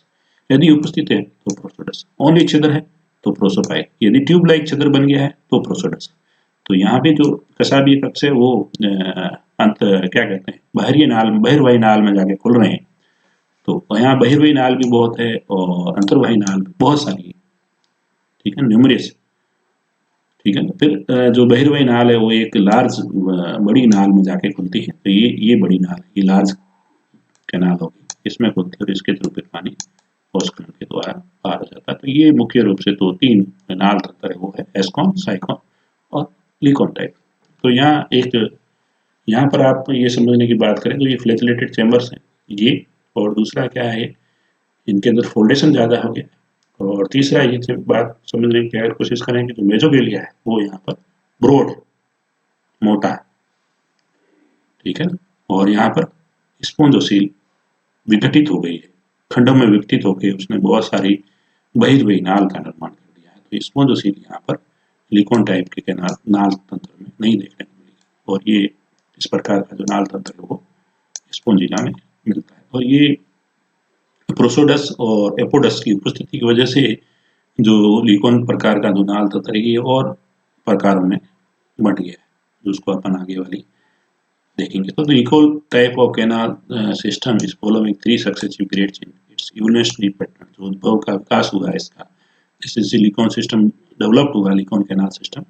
यदि उपस्थित है तो प्रोसोडस, ओनली छिद्र है तो प्रोसोपाइल, यदि ट्यूब लाइक छिद्र बन गया है तो प्रोसोडस। तो यहाँ पे जो कसाबीय कक्ष है वो अंत क्या कहते हैं, बहिर्वायु नाल में जाके खुल रहे हैं। तो यहाँ बहिर्वायु नाल भी बहुत है और अंतर्वाही नाल भी बहुत सारी है, ठीक है, न्यूमरस, ठीक है। फिर जो बहिर्वायु नाल है वो एक लार्ज बड़ी नाल में जाके खुलती है, तो ये बड़ी नाल है, ये लार्ज कैनाल होगी, इसमें होती है और इसके थ्रू फिर पानी ओस्कलन के द्वारा पार हो जाता है। तो ये मुख्य रूप से तो 3 नाल तंत्र है, वो है एस्कॉन, साइक्लोन और लिकॉन टाइप। तो यहाँ पर आप ये समझने की बात करें तो ये फ्लैचलेटेड चैम्बर्स हैं ये, और दूसरा क्या है, इनके अंदर फोल्डेशन ज़्यादा हो गया, और तीसरा ये बात समझने की अगर कोशिश करें कि जो मेसोगेलिया है वो यहाँ पर ब्रॉड है, मोटा है, ठीक है, और यहाँ पर स्पॉन्जोसील विघटित हो गई है, खंडों में विघटित होकर उसने बहुत सारी बहिर्वाही नाल का निर्माण कर दिया है। तो स्पॉन्जोसील यहाँ पर लिकॉन टाइप के कैनाल नाल तंत्र में नहीं देखने को मिलेगा, और ये इस प्रकार का जो नाल तंत्र है वो स्पॉन्जिला में मिलता है। और ये प्रोसोडस और एपोडस की उपस्थिति की वजह से जो लिकॉन प्रकार का जो नाल तंत्र है ये और प्रकारों में बंट गया है, जिसको अपन आगे वाली देखेंगे। तो leucon type of canal system is following 3 successive grade change, its evolutionary pattern, जो उद्भव का विकास हुआ है इसका, जैसे जैसे लिकॉन सिस्टम डेवलप्ड हुआ, लिकॉन कैनाल सिस्टम,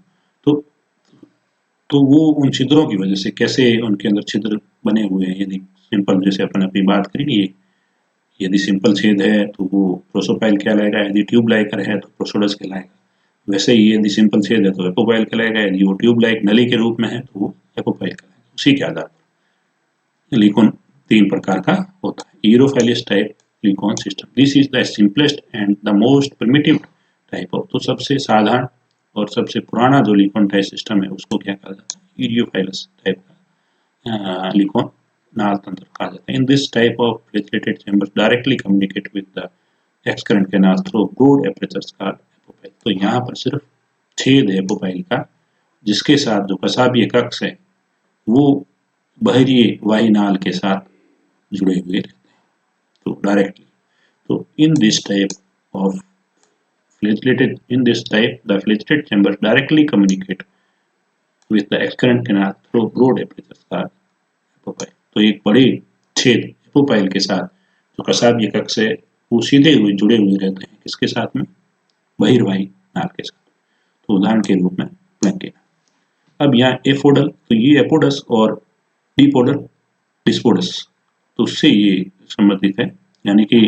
तो वो उन छिद्रों की वजह से कैसे उनके अंदर छिद्र बने हुए हैं। यदि सिंपल, जैसे अपन अपनी बात करेंगे, यदि सिंपल छेद है तो वो प्रोसोपाइल कहलाएगा, यदि ट्यूब लाइकर है तो प्रोसोडस कहलाएगा। वैसे ही यदि सिंपल छेद है तो एपोपाइल कहलाएगा, यदि वो ट्यूब लाइक नली के रूप में है तो वो एपोपाइल कहलाएगा। उसी के आधार पर लिकॉन 3 प्रकार का होता है। Eurypylous type leucon system, this is the simplest and the most primitive type of, तो सबसे साधारण और सबसे पुराना जो लिकॉन टाइप सिस्टम है उसको क्या कहा जाता है, यूरोफाइलिस टाइप का लिकॉन नाल तंत्र कहा जाता है। In this type of flagellated chambers directly communicate with the excurrent canal through broad apertures called apopyle. तो यहाँ पर सिर्फ छेद है एपोपाइल का, जिसके साथ जो कसाबीय कक्ष है वो बहिरीय वाही नाल के साथ जुड़े हुए रहते हैं, तो डायरेक्टली। तो इन this type the flagellated chambers directly communicate with the excurrent canal through broad apertures called एपोपाइल। तो एक बड़े छेद एपोपाइल के साथ जो कसाबीय कक्ष है वो सीधे हुए जुड़े हुए रहते हैं, किसके साथ में, बहिर्वाही नाल के साथ। तो उदाहरण के रूप में प्लैंकेना। अब यहाँ एफोडल, तो ये एपोडस और डिपोडल डिस्पोडस, तो उससे ये संबंधित है, यानी कि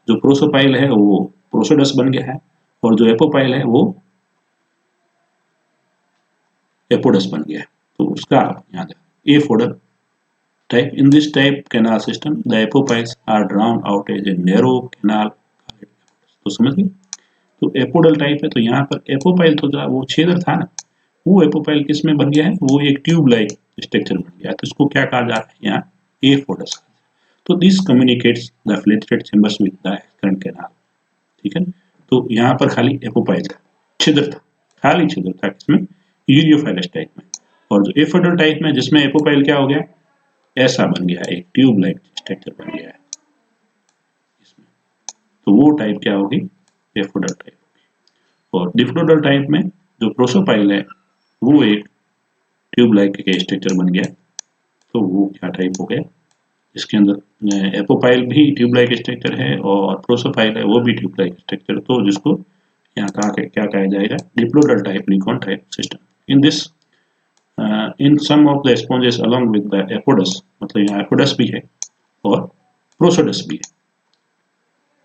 जो प्रोसोपाइल है वो प्रोसोडस बन गया है, और जो एपोपाइल है वो एपोडस बन गया है। तो उसका आप याद है aphodal type. In this type canal system the apopyles are drawn out as a narrow canal. तो समझ गए, तो एपोडल टाइप है। तो यहाँ पर एपोपाइल तो वो छेदर था ना, वो एपोपाइल किस में बन गया है, वो एक ट्यूब लाइक स्ट्रक्चर बन गया है। तो इसको क्या कहा जा रहा है यहाँ, एफोडस। तो this communicates the flagellated chambers with the excurrent canal, ठीक है। तो यहाँ पर खाली एपोपाइल था, छिद्र था, खाली छिद्र था किसमें, यूरियोफाइलस टाइप में। और जो एफोडल टाइप में जिसमें एपोपाइल क्या हो गया, ऐसा बन गया, एक ट्यूब लाइक स्ट्रक्चर बन गया है इसमें। तो वो टाइप क्या होगी, एफोडल टाइप होगी। और डिफोडल टाइप में जो प्रोसोपाइल है वो एक ट्यूब लाइक का स्ट्रक्चर बन गया। तो वो क्या टाइप हो गया, इसके अंदर एपोपाइल भी ट्यूब लाइक स्ट्रक्चर है और प्रोसोपाइल है वो भी ट्यूब लाइक स्ट्रक्चर, तो जिसको यहाँ क्या कहा जाएगा, diplodal type leucon type system. In this in some of the sponges along with the aphodus, मतलब यहाँ एपोडस भी है और प्रोसोडस भी है,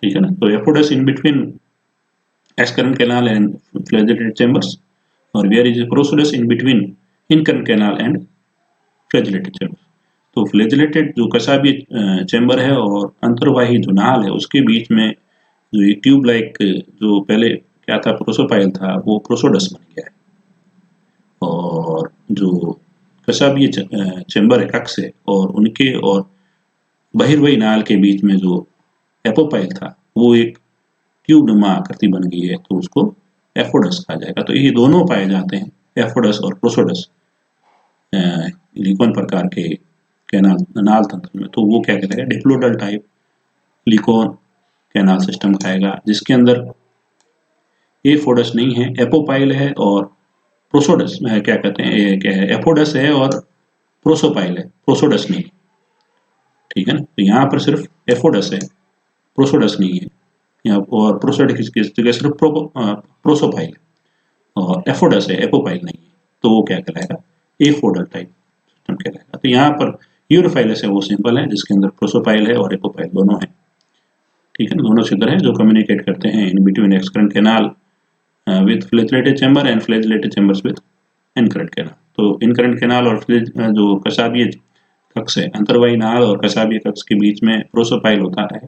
ठीक है ना। तो aphodus in between excurrent canal and flagellated chambers, और where is prosodus in between incurrent canal and flagellated chamber. तो फ्लैजेलेटेड जो कसाबीय चैम्बर है और अंतर्वाही जो नाल है उसके बीच में जो ये ट्यूब लाइक जो पहले क्या था, प्रोसोपाइल था, वो प्रोसोडस बन गया है। और जो कसाबीय चैम्बर है, कक्ष है, और उनके और बहिर्वाही नाल के बीच में जो एपोपाइल था वो एक ट्यूब नुमा आकृति बन गई है, तो उसको एफोडस कहा जाएगा। तो ये दोनों पाए जाते हैं, एफोडस और प्रोसोडस, लिकॉन प्रकार के कैनाल नाल तंत्र में। तो वो क्या कहलाएगा, डिप्लोडल टाइप लिकॉन कैनाल सिस्टम खाएगा, जिसके अंदर एफोडस नहीं है, एपोपाइल है और प्रोसोडस क्या कहते हैं, क्या है, एफोडस है और प्रोसोपाइल है, प्रोसोडस नहीं, ठीक है ना। तो यहाँ पर सिर्फ एफोडस है, प्रोसोडस नहीं है यहाँ, और प्रोसोडस की जगह सिर्फ प्रोसोपाइल और एफोडस है, एपोपाइल नहीं है। तो वो क्या कहलाएगा, एफोडल टाइप सिस्टम कहलाएगा। तो यहाँ पर यूरोफाइलस है वो सिंपल है, जिसके अंदर प्रोसोपाइल है और एपोपाइल दोनों है, ठीक है, दोनों छिद्र हैं जो कम्युनिकेट करते हैं in between excurrent canal with flagellated chamber and flagellated chambers with incurrent canal. तो इनकरेंट कैनाल और जो कशाबीय कक्ष है, अंतर्वाही नाल और कशाबीय कक्ष के बीच में प्रोसोपाइल होता है,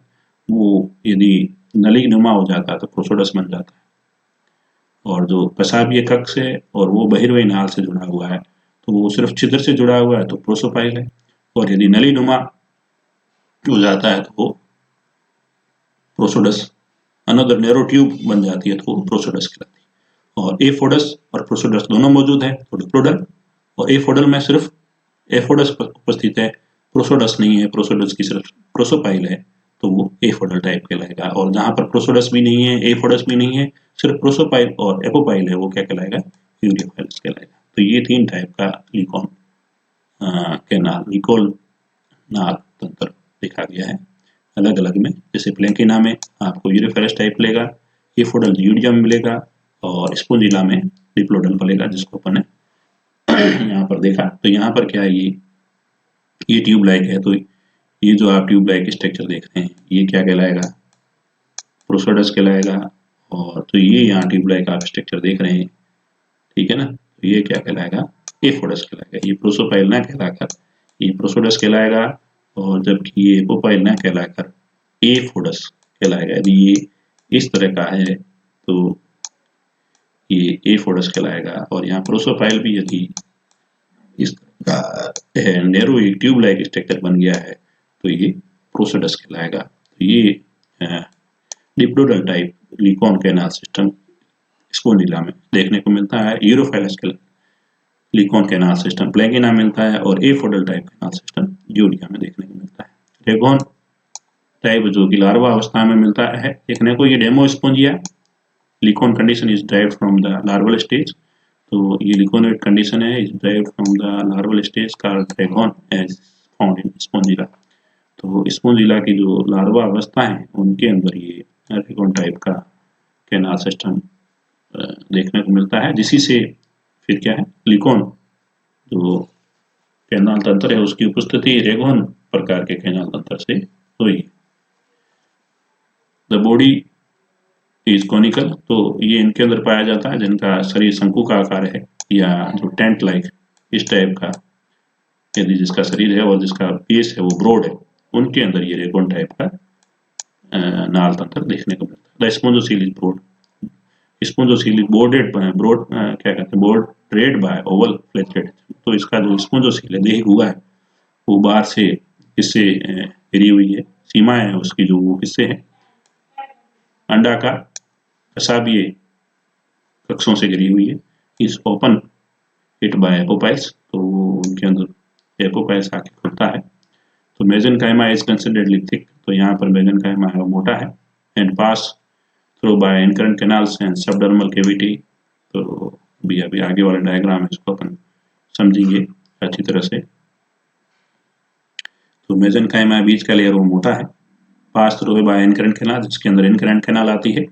वो यदि नली नुमा हो जाता है तो प्रोसोडस बन जाता है। और जो कशाबीय कक्ष है और वो बहिर्वाही नाल से जुड़ा हुआ है, तो वो सिर्फ छिद्र से जुड़ा हुआ है तो प्रोसोपाइल है, और यदि नली नुमा हो जाता है तो वो प्रोसोडस, अनदर नैरो ट्यूब बन जाती है तो वो प्रोसोडस कहलाती है। और एफोडस और प्रोसोडस दोनों मौजूद है तो डिप्लोडल, और एफोडल में सिर्फ एफोडस उपस्थित है, प्रोसोडस नहीं है, प्रोसोडस की सिर्फ प्रोसोपाइल है, तो वो एफोडल टाइप कहलाएगा। और जहां पर प्रोसोडस भी नहीं है, एफोडस भी नहीं है, सिर्फ प्रोसोपाइल और एपोपाइल है, वो क्या कहलाएगा, यूरियोफाइलस कहलाएगा। तो ये 3 टाइप का लिकॉन कैनाल, लिकोल नाल तंत्र देखा गया है अलग अलग में। जैसे प्लेंकिना में आपको यूरियोफाइलस टाइप मिलेगा, एफोडल यूडियम मिलेगा, और स्पोंजिला में डिप्लोडल मिलेगा, जिसको अपन ने यहाँ पर देखा। तो यहाँ पर क्या है, ये ट्यूब लाइक है, तो ये जो आप ट्यूब लाइक स्ट्रक्चर देख रहे हैं ये क्या कहलाएगा, प्रोसोडस कहलाएगा। और तो ये यहाँ ट्यूब लाइक आप स्ट्रक्चर देख रहे हैं, ठीक है ना, तो ये क्या कहलाएगा, एफोडस कहलाएगा। ये प्रोसोपाइल ना कहलाकर ये प्रोसोडस कहलाएगा, और जबकि ये एपोपाइल ना कहलाकर एफोडस कहलाएगा। यदि ये इस तरह का है तो ये एफोडस कहलाएगा, और यहाँ प्रोसोपाइल भी यदि इस तरह का नैरो एक ट्यूब लाइक स्ट्रक्चर बन गया है तो ये प्रोसोडस कहलाएगा। तो ये डिप्लोडल टाइप लिकॉन कैनाल सिस्टम स्पोंजिला में देखने को मिलता है, यूरोफाइलस लिकॉन कैनाल सिस्टम प्लेंगिना मिलता है, और एफोडल टाइप कैनाल सिस्टम यूरिया में देखने को मिलता है। रेगोन टाइप जो कि लार्वा अवस्था में मिलता है देखने को, ये demospongiae leucon condition is derived from the larval stage. तो ये लिकोनोइड कंडीशन है, is derived from the larval stage called rhagon as found in spongilla. तो स्पोंजिला की जो लार्वा अवस्था है उनके अंदर ये रेगोन टाइप का कैनाल सिस्टम देखने को मिलता है, जिसी से फिर क्या है, लिकॉन जो कैनाल तंत्र है उसकी उपस्थिति रेगोन प्रकार के कैनाल तंत्र से हुई। द बॉडी इज कॉनिकल, तो ये इनके अंदर पाया जाता है जिनका शरीर शंकु का आकार है, या जो टेंट लाइक इस टाइप का यदि जिसका शरीर है और जिसका बेस है वो ब्रॉड है, उनके अंदर ये रेगोन टाइप का नाल तंत्र देखने को मिलता है। The spongocoel is broad, spongocoel is bordered by broad, क्या कहते हैं, बोर्डेड बाय ओवल फ्लैचेड। तो इसका जो स्पोंजोसील है, देह हुआ है, वो बाहर से किससे घिरी हुई है, सीमाएं है उसकी जो वो किससे है, अंडाकार कशाबीय कक्षों से घिरी हुई है। इस ओपन हिट बाय एपोपाइल्स, तो उनके अंदर एपोपाइल्स आके खुलता है। तो मेसेनकाइमा इज कंसिडर्डली थिक, तो यहाँ पर मेसेनकाइमा है मोटा है, and pass through by incurrent canals and subdermal cavity. तो अभी आगे वाला डायग्राम है, इसको अपन समझेंगे अच्छी तरह से। तो मेसेनकाइमा बीच का लेयर वो मोटा है, pass through by incurrent canal, जिसके अंदर इनकरेंट कैनाल आती है,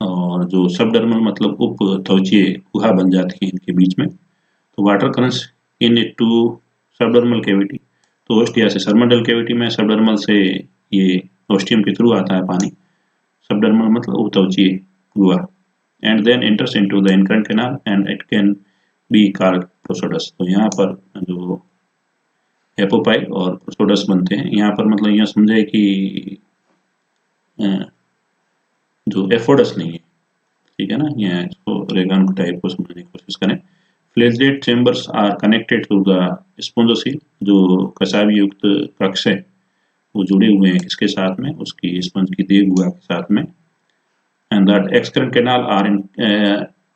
और जो सबडर्मल मतलब उप त्वचीय गुहा बन जाती है इनके बीच में। तो water currents in it to subdermal cavity, तो ओस्टिया से सर्मडल कैविटी में, सबडर्मल से ये ओस्टियम के थ्रू आता है पानी, सबडर्मल मतलब उप त्वचीय गुहा, and then enters into the incurrent canal and it can be called prosodus. तो यहाँ पर जो एपोपाइल और प्रोसोडस बनते हैं, यहाँ पर मतलब यह समझे कि जो एफोडस नहीं है, ठीक है ना, ये इसको रेगन टाइप को समझने की कोशिश करें। Flagellate chambers are connected to the spongocoel, जो कशाबी युक्त कक्ष है वो जुड़े हुए हैं किसके साथ में, उसकी स्पंज की देह गुहा के साथ में। And that excurrent canal are in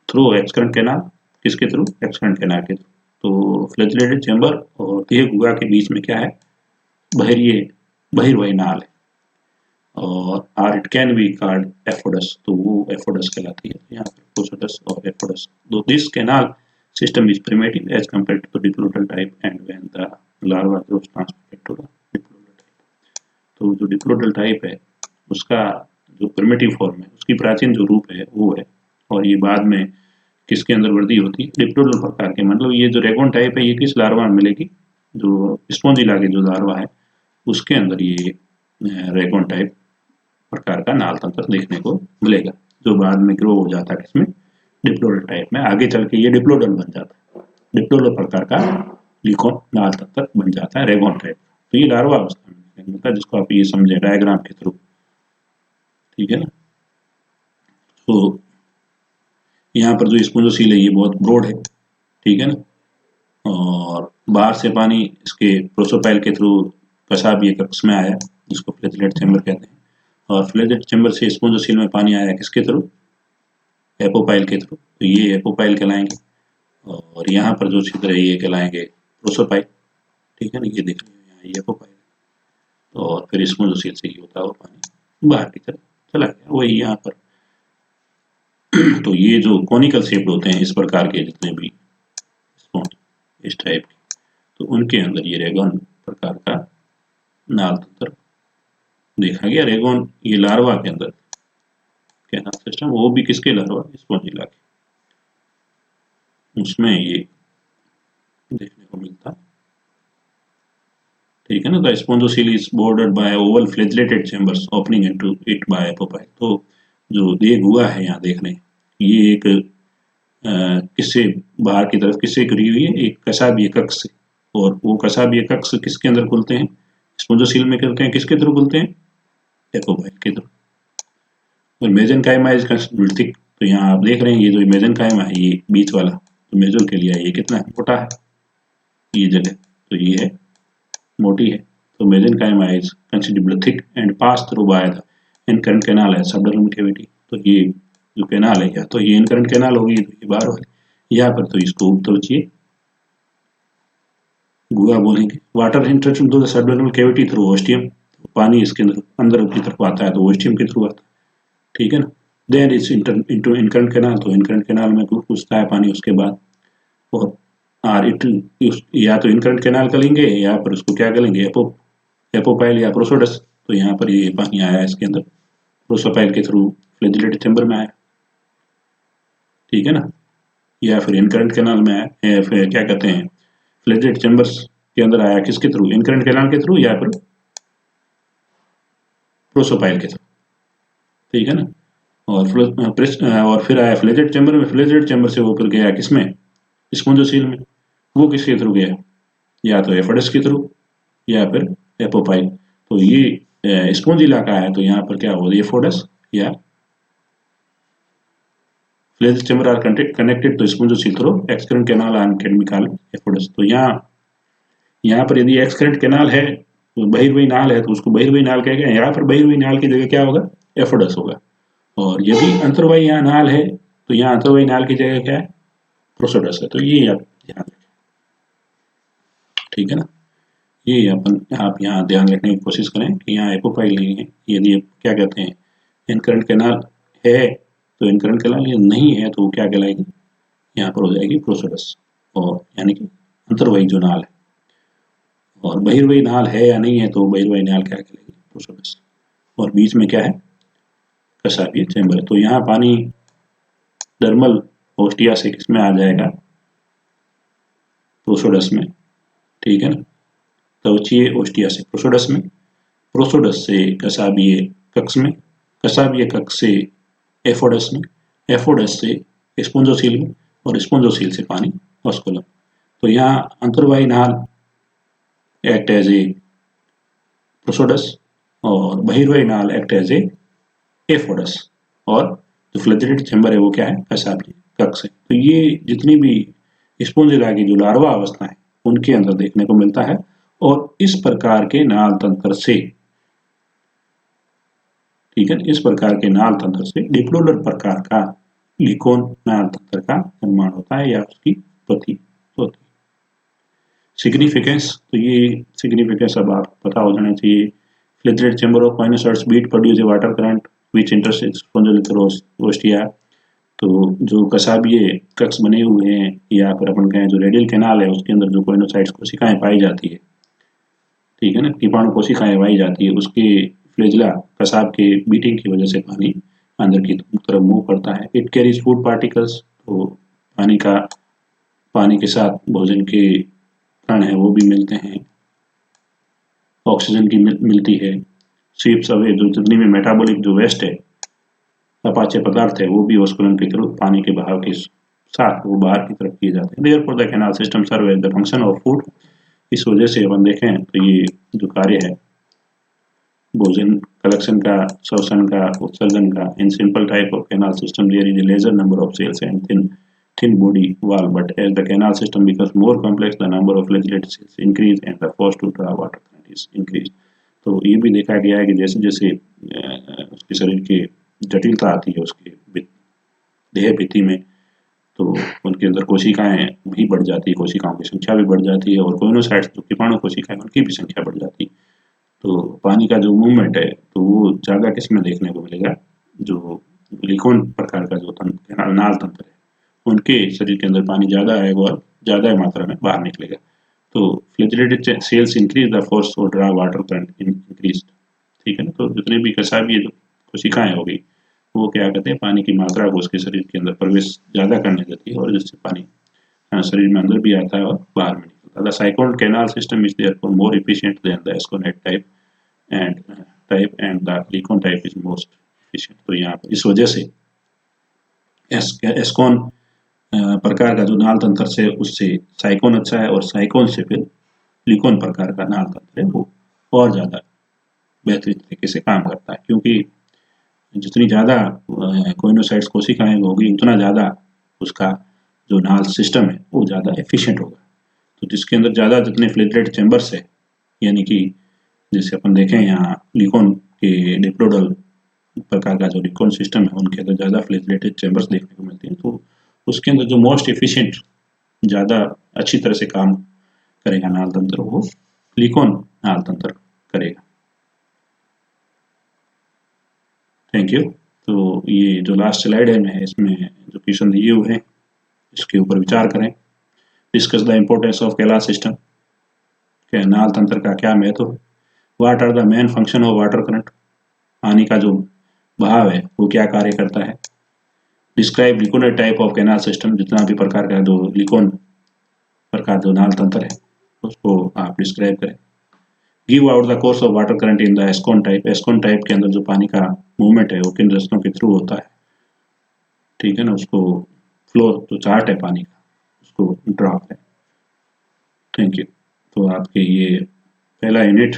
through excurrent canal, किसके थ्रू, एक्सकरेंट कैनाल के थ्रू। तो फ्लैजिलेटेड चैम्बर और देह गुहा के बीच में क्या है, बहिर्वाही नाल है, और or it can be called aphodus, तो वो एफोडस कहलाती है। यहाँ पर प्रोसोडस और एफोडस, दो this canal system is primitive as compared to diplodal type and when the larva grows transmitted to the diplodal type. तो जो डिप्लोडल टाइप है उसका जो प्रिमिटिव फॉर्म है, उसकी प्राचीन जो रूप है वो है, और ये बाद में किसके अंदर वृद्धि होती है, डिप्लोडल प्रकार के। मतलब ये जो रेगोन टाइप है ये किस लार्वा में मिलेगी, जो स्पॉन्जिला के जो लार्वा है उसके अंदर ये रेगोन टाइप प्रकार का नाल तंत्र देखने को मिलेगा, जो बाद में ग्रो हो जाता है इसमें डिप्लोडल टाइप में, आगे चल के ये डिप्लोडल बन जाता है, डिप्लोडल प्रकार का लिकोन नाल तंत्र बन जाता है रेगोन टाइप। तो ये लार्वा अवस्था में मिलता है, जिसको आप ये समझे डायग्राम के थ्रू, ठीक है ना। तो यहाँ पर जो स्पोंजोसील है ये बहुत ब्रॉड है, ठीक है ना, और बाहर से पानी इसके प्रोसोपाइल के थ्रू पेशाब ये कक्ष में आया, जिसको फ्लैचेलेट चैम्बर कहते हैं, और फ्लैचेलेट चैम्बर से स्पोंजोसील में पानी आया किसके थ्रू, एपोपाइल के थ्रू, तो ये एपोपाइल कहलाएंगे, और यहाँ पर जो छिद्र है ये कहलाएंगे प्रोसोपाइल, ठीक है ना, ये देख लीजिए यहाँ ये एपोपाइल, और फिर स्पोंजोसील से ही होता हुआ पानी बाहर की तरफ चला गया, वही यहाँ पर। तो ये जो कॉनिकल शेप्ड होते हैं इस प्रकार के जितने भी स्पॉन्ज इस टाइप के, तो उनके अंदर ये रेगोन प्रकार का नाल तंत्र देखा गया। रेगोन ये लार्वा के अंदर कैनाल सिस्टम, वो भी किसके लार्वा, स्पॉन्जिला के, उसमें ये देखने को मिलता, ठीक है ना। The spongocoel is bordered by oval flagellated chambers opening into it by apopyle. तो जो देख हुआ है यहाँ देख रहे हैं, ये एक किससे बाहर की तरफ किससे करी हुई है, एक कसाबीय कक्ष से, और वो कसाबीय कक्ष किसके अंदर खुलते हैं, स्पोंजोसील में खुलते हैं, किसके थ्रू खुलते हैं, एपोपाइल के थ्रू। और मेसेनकाइमा इज कंसिडर्ड थिक, तो यहाँ आप देख रहे हैं ये जो मेसेनकाइमा है ये बीच वाला जो मेजल के लिए है, ये कितना मोटा है, ये जगह तो ये है मोटी है। तो mesenchyma is considerably thick and pass through by the incurrent canal है सबडर्मल कैविटी। तो ये जो कैनाल है, या तो ये इनकरेंट कैनाल होगी, तो ये बाहर वाली, यहाँ पर तो इसको सोचिए गुहा बोलेंगे। Water interact into the subdermal cavity through ostium, पानी इसके अंदर की तरफ आता है तो ओस्टियम के थ्रू आता है, ठीक है ना। Then it's into incurrent canal, तो इनकरेंट कैनाल में घुसता है पानी उसके बाद, और आर इट या तो इनकरेंट कैनाल करेंगे या पर उसको क्या करेंगे, एपोपाइल या प्रोसोडस। तो यहाँ पर ये पानी आया इसके अंदर प्रोसोपाइल के थ्रू फ्लैचेलेटेड चैम्बर में आया, ठीक है ना, या फिर इनकरेंट कैनाल में आया, फिर क्या कहते हैं फ्लैचेलेटेड चैम्बर्स के अंदर आया किसके थ्रू, इनकरेंट कैनाल के थ्रू या फिर प्रोसोपाइल के थ्रू, ठीक है ना। और फिर आया फ्लैचेलेटेड चैम्बर में, फ्लैचेलेटेड चैम्बर से वो फिर गया किसमें, स्पोंजोसील में, वो किसके थ्रू गया, या तो एफोडस के थ्रू या फिर एपोपाइल। तो ये स्पोंजिला का है, तो यहाँ पर क्या होगा, एफोडस या flagellated chamber are connected to spongocoel through excurrent canal and chemical aphodus. तो यहाँ पर यदि एक्सक्रेंट कैनाल है तो बहिर्वाही नाल है, तो उसको बहिर्वाही नाल कहेंगे, यहाँ पर बहिर्वाही नाल की जगह क्या होगा, एफोडस होगा। और यदि अंतर्वाही यहाँ नाल है तो यहाँ अंतर्वाही नाल की जगह क्या है, प्रोसोडस है। तो ये आप ध्यान रखें, ठीक है ना। ये आप यहाँ ध्यान रखने की कोशिश करें कि यहाँ एपोपाइल नहीं है, यदि क्या कहते हैं इनकरेंट कैनाल है तो इनकरेंट कैनाल, ये नहीं है तो वो क्या कहलाएगी, यहाँ पर हो जाएगी प्रोसोडस, और यानी कि अंतर्वाही जो नाल है। और बहिर्वाही नाल है या नहीं है तो बहिर्वाही नाल क्या कहलाएगी, प्रोसोडस, और बीच में क्या है, कसाबीय चैम्बर। तो यहाँ पानी डर्मल ओस्टिया से किसमें आ जाएगा, प्रोसोडस में, ठीक है ना, त्वचीय ओस्टिया से प्रोसोडस में, प्रोसोडस से कसाबीय कक्ष में, कसाबीय कक्ष से एफोडस में, एफोडस से स्पोंजोसील में, और स्पोंजोसील से पानी ऑस्कुलम। तो यहाँ अंतर्वाही नाल एक्ट एज ए प्रोसोडस और बहिर्वाही नाल एक्ट एज ए एफोडस, और जो फ्लैचेलेटेड चैम्बर है वो क्या है, कसाबीय कक्ष है। तो ये जितनी भी स्पोंजिला की जो लार्वा अवस्था है उनके अंदर देखने को मिलता है, और इस प्रकार के नाल तंत्र से, ठीक है, इस प्रकार के नाल तंत्र से डिप्लोडल प्रकार का लिकोन नाल तंत्र का निर्माण होता है या उसकी उत्पत्ति होती है। सिग्निफिकेंस, तो ये सिग्निफिकेंस अब आप पता हो जाना चाहिए। Flagellated chamber of myocytes beat produce a water current which intersects spongilla ostia. तो जो कसाबीय कक्ष बने हुए हैं या फिर अपन कहें जो रेडियल कैनाल है उसके अंदर जो कोइनोसाइट्स कोशिकाएं पाई जाती है, ठीक है ना, कीटाणु कोशिकाएं पाई जाती है, उसके फ्लैजिला कसाब के बीटिंग की वजह से पानी अंदर की तरफ मूव करता है। इट कैरीज फूड पार्टिकल्स, तो पानी के साथ भोजन के कण है वो भी मिलते हैं, ऑक्सीजन की मिलती है, स्वीप्स अवे जो जितनी भी मेटाबॉलिक जो वेस्ट है, अपाचे पदार्थ है, वो भी ऑस्कुलम की तरफ पानी के बहाव के साथ वो बाहर की तरफ किए जाते हैं। Therefore the canal system serve as the function of food. इस वजह से अपन देखें तो ये जो कार्य है भोजन कलेक्शन का, शोषण का, उत्सर्जन का, in simple type of canal system there is a lesser number of cells and thin body wall, but as the canal system becomes more complex, the number of flagellated cells increase and the force to draw water current is increased. तो ये भी देखा गया है कि जैसे जैसे उसके शरीर की जटिलता आती है उसके देह भित्ति में, तो उनके अंदर कोशिकाएं भी बढ़ जाती है, कोशिकाओं की संख्या भी बढ़ जाती है, और कोइनोसाइट्स जो कीटाणु कोशिकाएं उनकी भी संख्या बढ़ जाती है। तो पानी का जो मूवमेंट है तो वो ज़्यादा किसमें देखने को मिलेगा, जो ग्लिकोन प्रकार का जो नाल तंत्र है उनके शरीर के अंदर पानी ज़्यादा आएगा और ज़्यादा मात्रा में बाहर निकलेगा। तो flagellated cells increase the force और ड्रा वाटर करंट इंक्रीज, ठीक है ना। तो जितने भी कसाबी जो कोशिकाएं होगी वो क्या कहते हैं, पानी की मात्रा को उसके शरीर के अंदर प्रवेश ज़्यादा करने देती है, और जिससे पानी शरीर में अंदर भी आता है और बाहर में निकलता है। The sycon canal system is therefore more efficient than the asconate type and the leucon type is most efficient. तो यहाँ पर इस वजह से एस्कोन प्रकार का जो नाल तंत्र से उससे साइकोन अच्छा है, और साइकोन से फिर ग्लिकोन प्रकार का नाल तंत्र है वो और ज़्यादा बेहतरीन तरीके से काम करता है, क्योंकि जितनी ज़्यादा कोइनोसाइट्स कोशिकाएं होगी उतना ज़्यादा उसका जो नाल सिस्टम है वो ज़्यादा एफिशिएंट होगा। तो जिसके अंदर ज़्यादा जितने फ्लैजेलेटेड चैम्बर्स है, यानी कि जैसे अपन देखें यहाँ ग्लिकोन के डिप्लोडल प्रकार का जो ग्लिकोन सिस्टम है उनके अंदर ज़्यादा फ्लैजेलेटेड चैम्बर्स देखने को मिलते हैं, तो उसके अंदर जो मोस्ट एफिशिएंट ज़्यादा अच्छी तरह से काम करेगा नाल तंत्र, वो ग्लिकोन नाल तंत्र करेगा। Thank you. तो ये जो लास्ट स्लाइड है मैं इसमें जो क्वेश्चन दिए हुए हैं इसके ऊपर विचार करें। Discuss the importance of canal system, canal तंत्र का क्या महत्व है। What are the main function of water current, पानी का जो बहाव है वो क्या कार्य करता है। Describe leuconate type of canal system, जितना भी प्रकार का जो ग्लिकोन प्रकार जो नाल तंत्र है उसको आप डिस्क्राइब करें। Give out the course of water current in the ascon type, ascon type के अंदर जो पानी का मूवमेंट है वो किन रस्तों के थ्रू होता है, ठीक है ना। उसको फ्लो जो चार्ट है पानी का उसको ड्रा करें। Thank you. तो आपके ये पहला यूनिट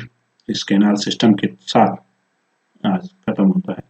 इस कैनाल सिस्टम के साथ आज खत्म होता है।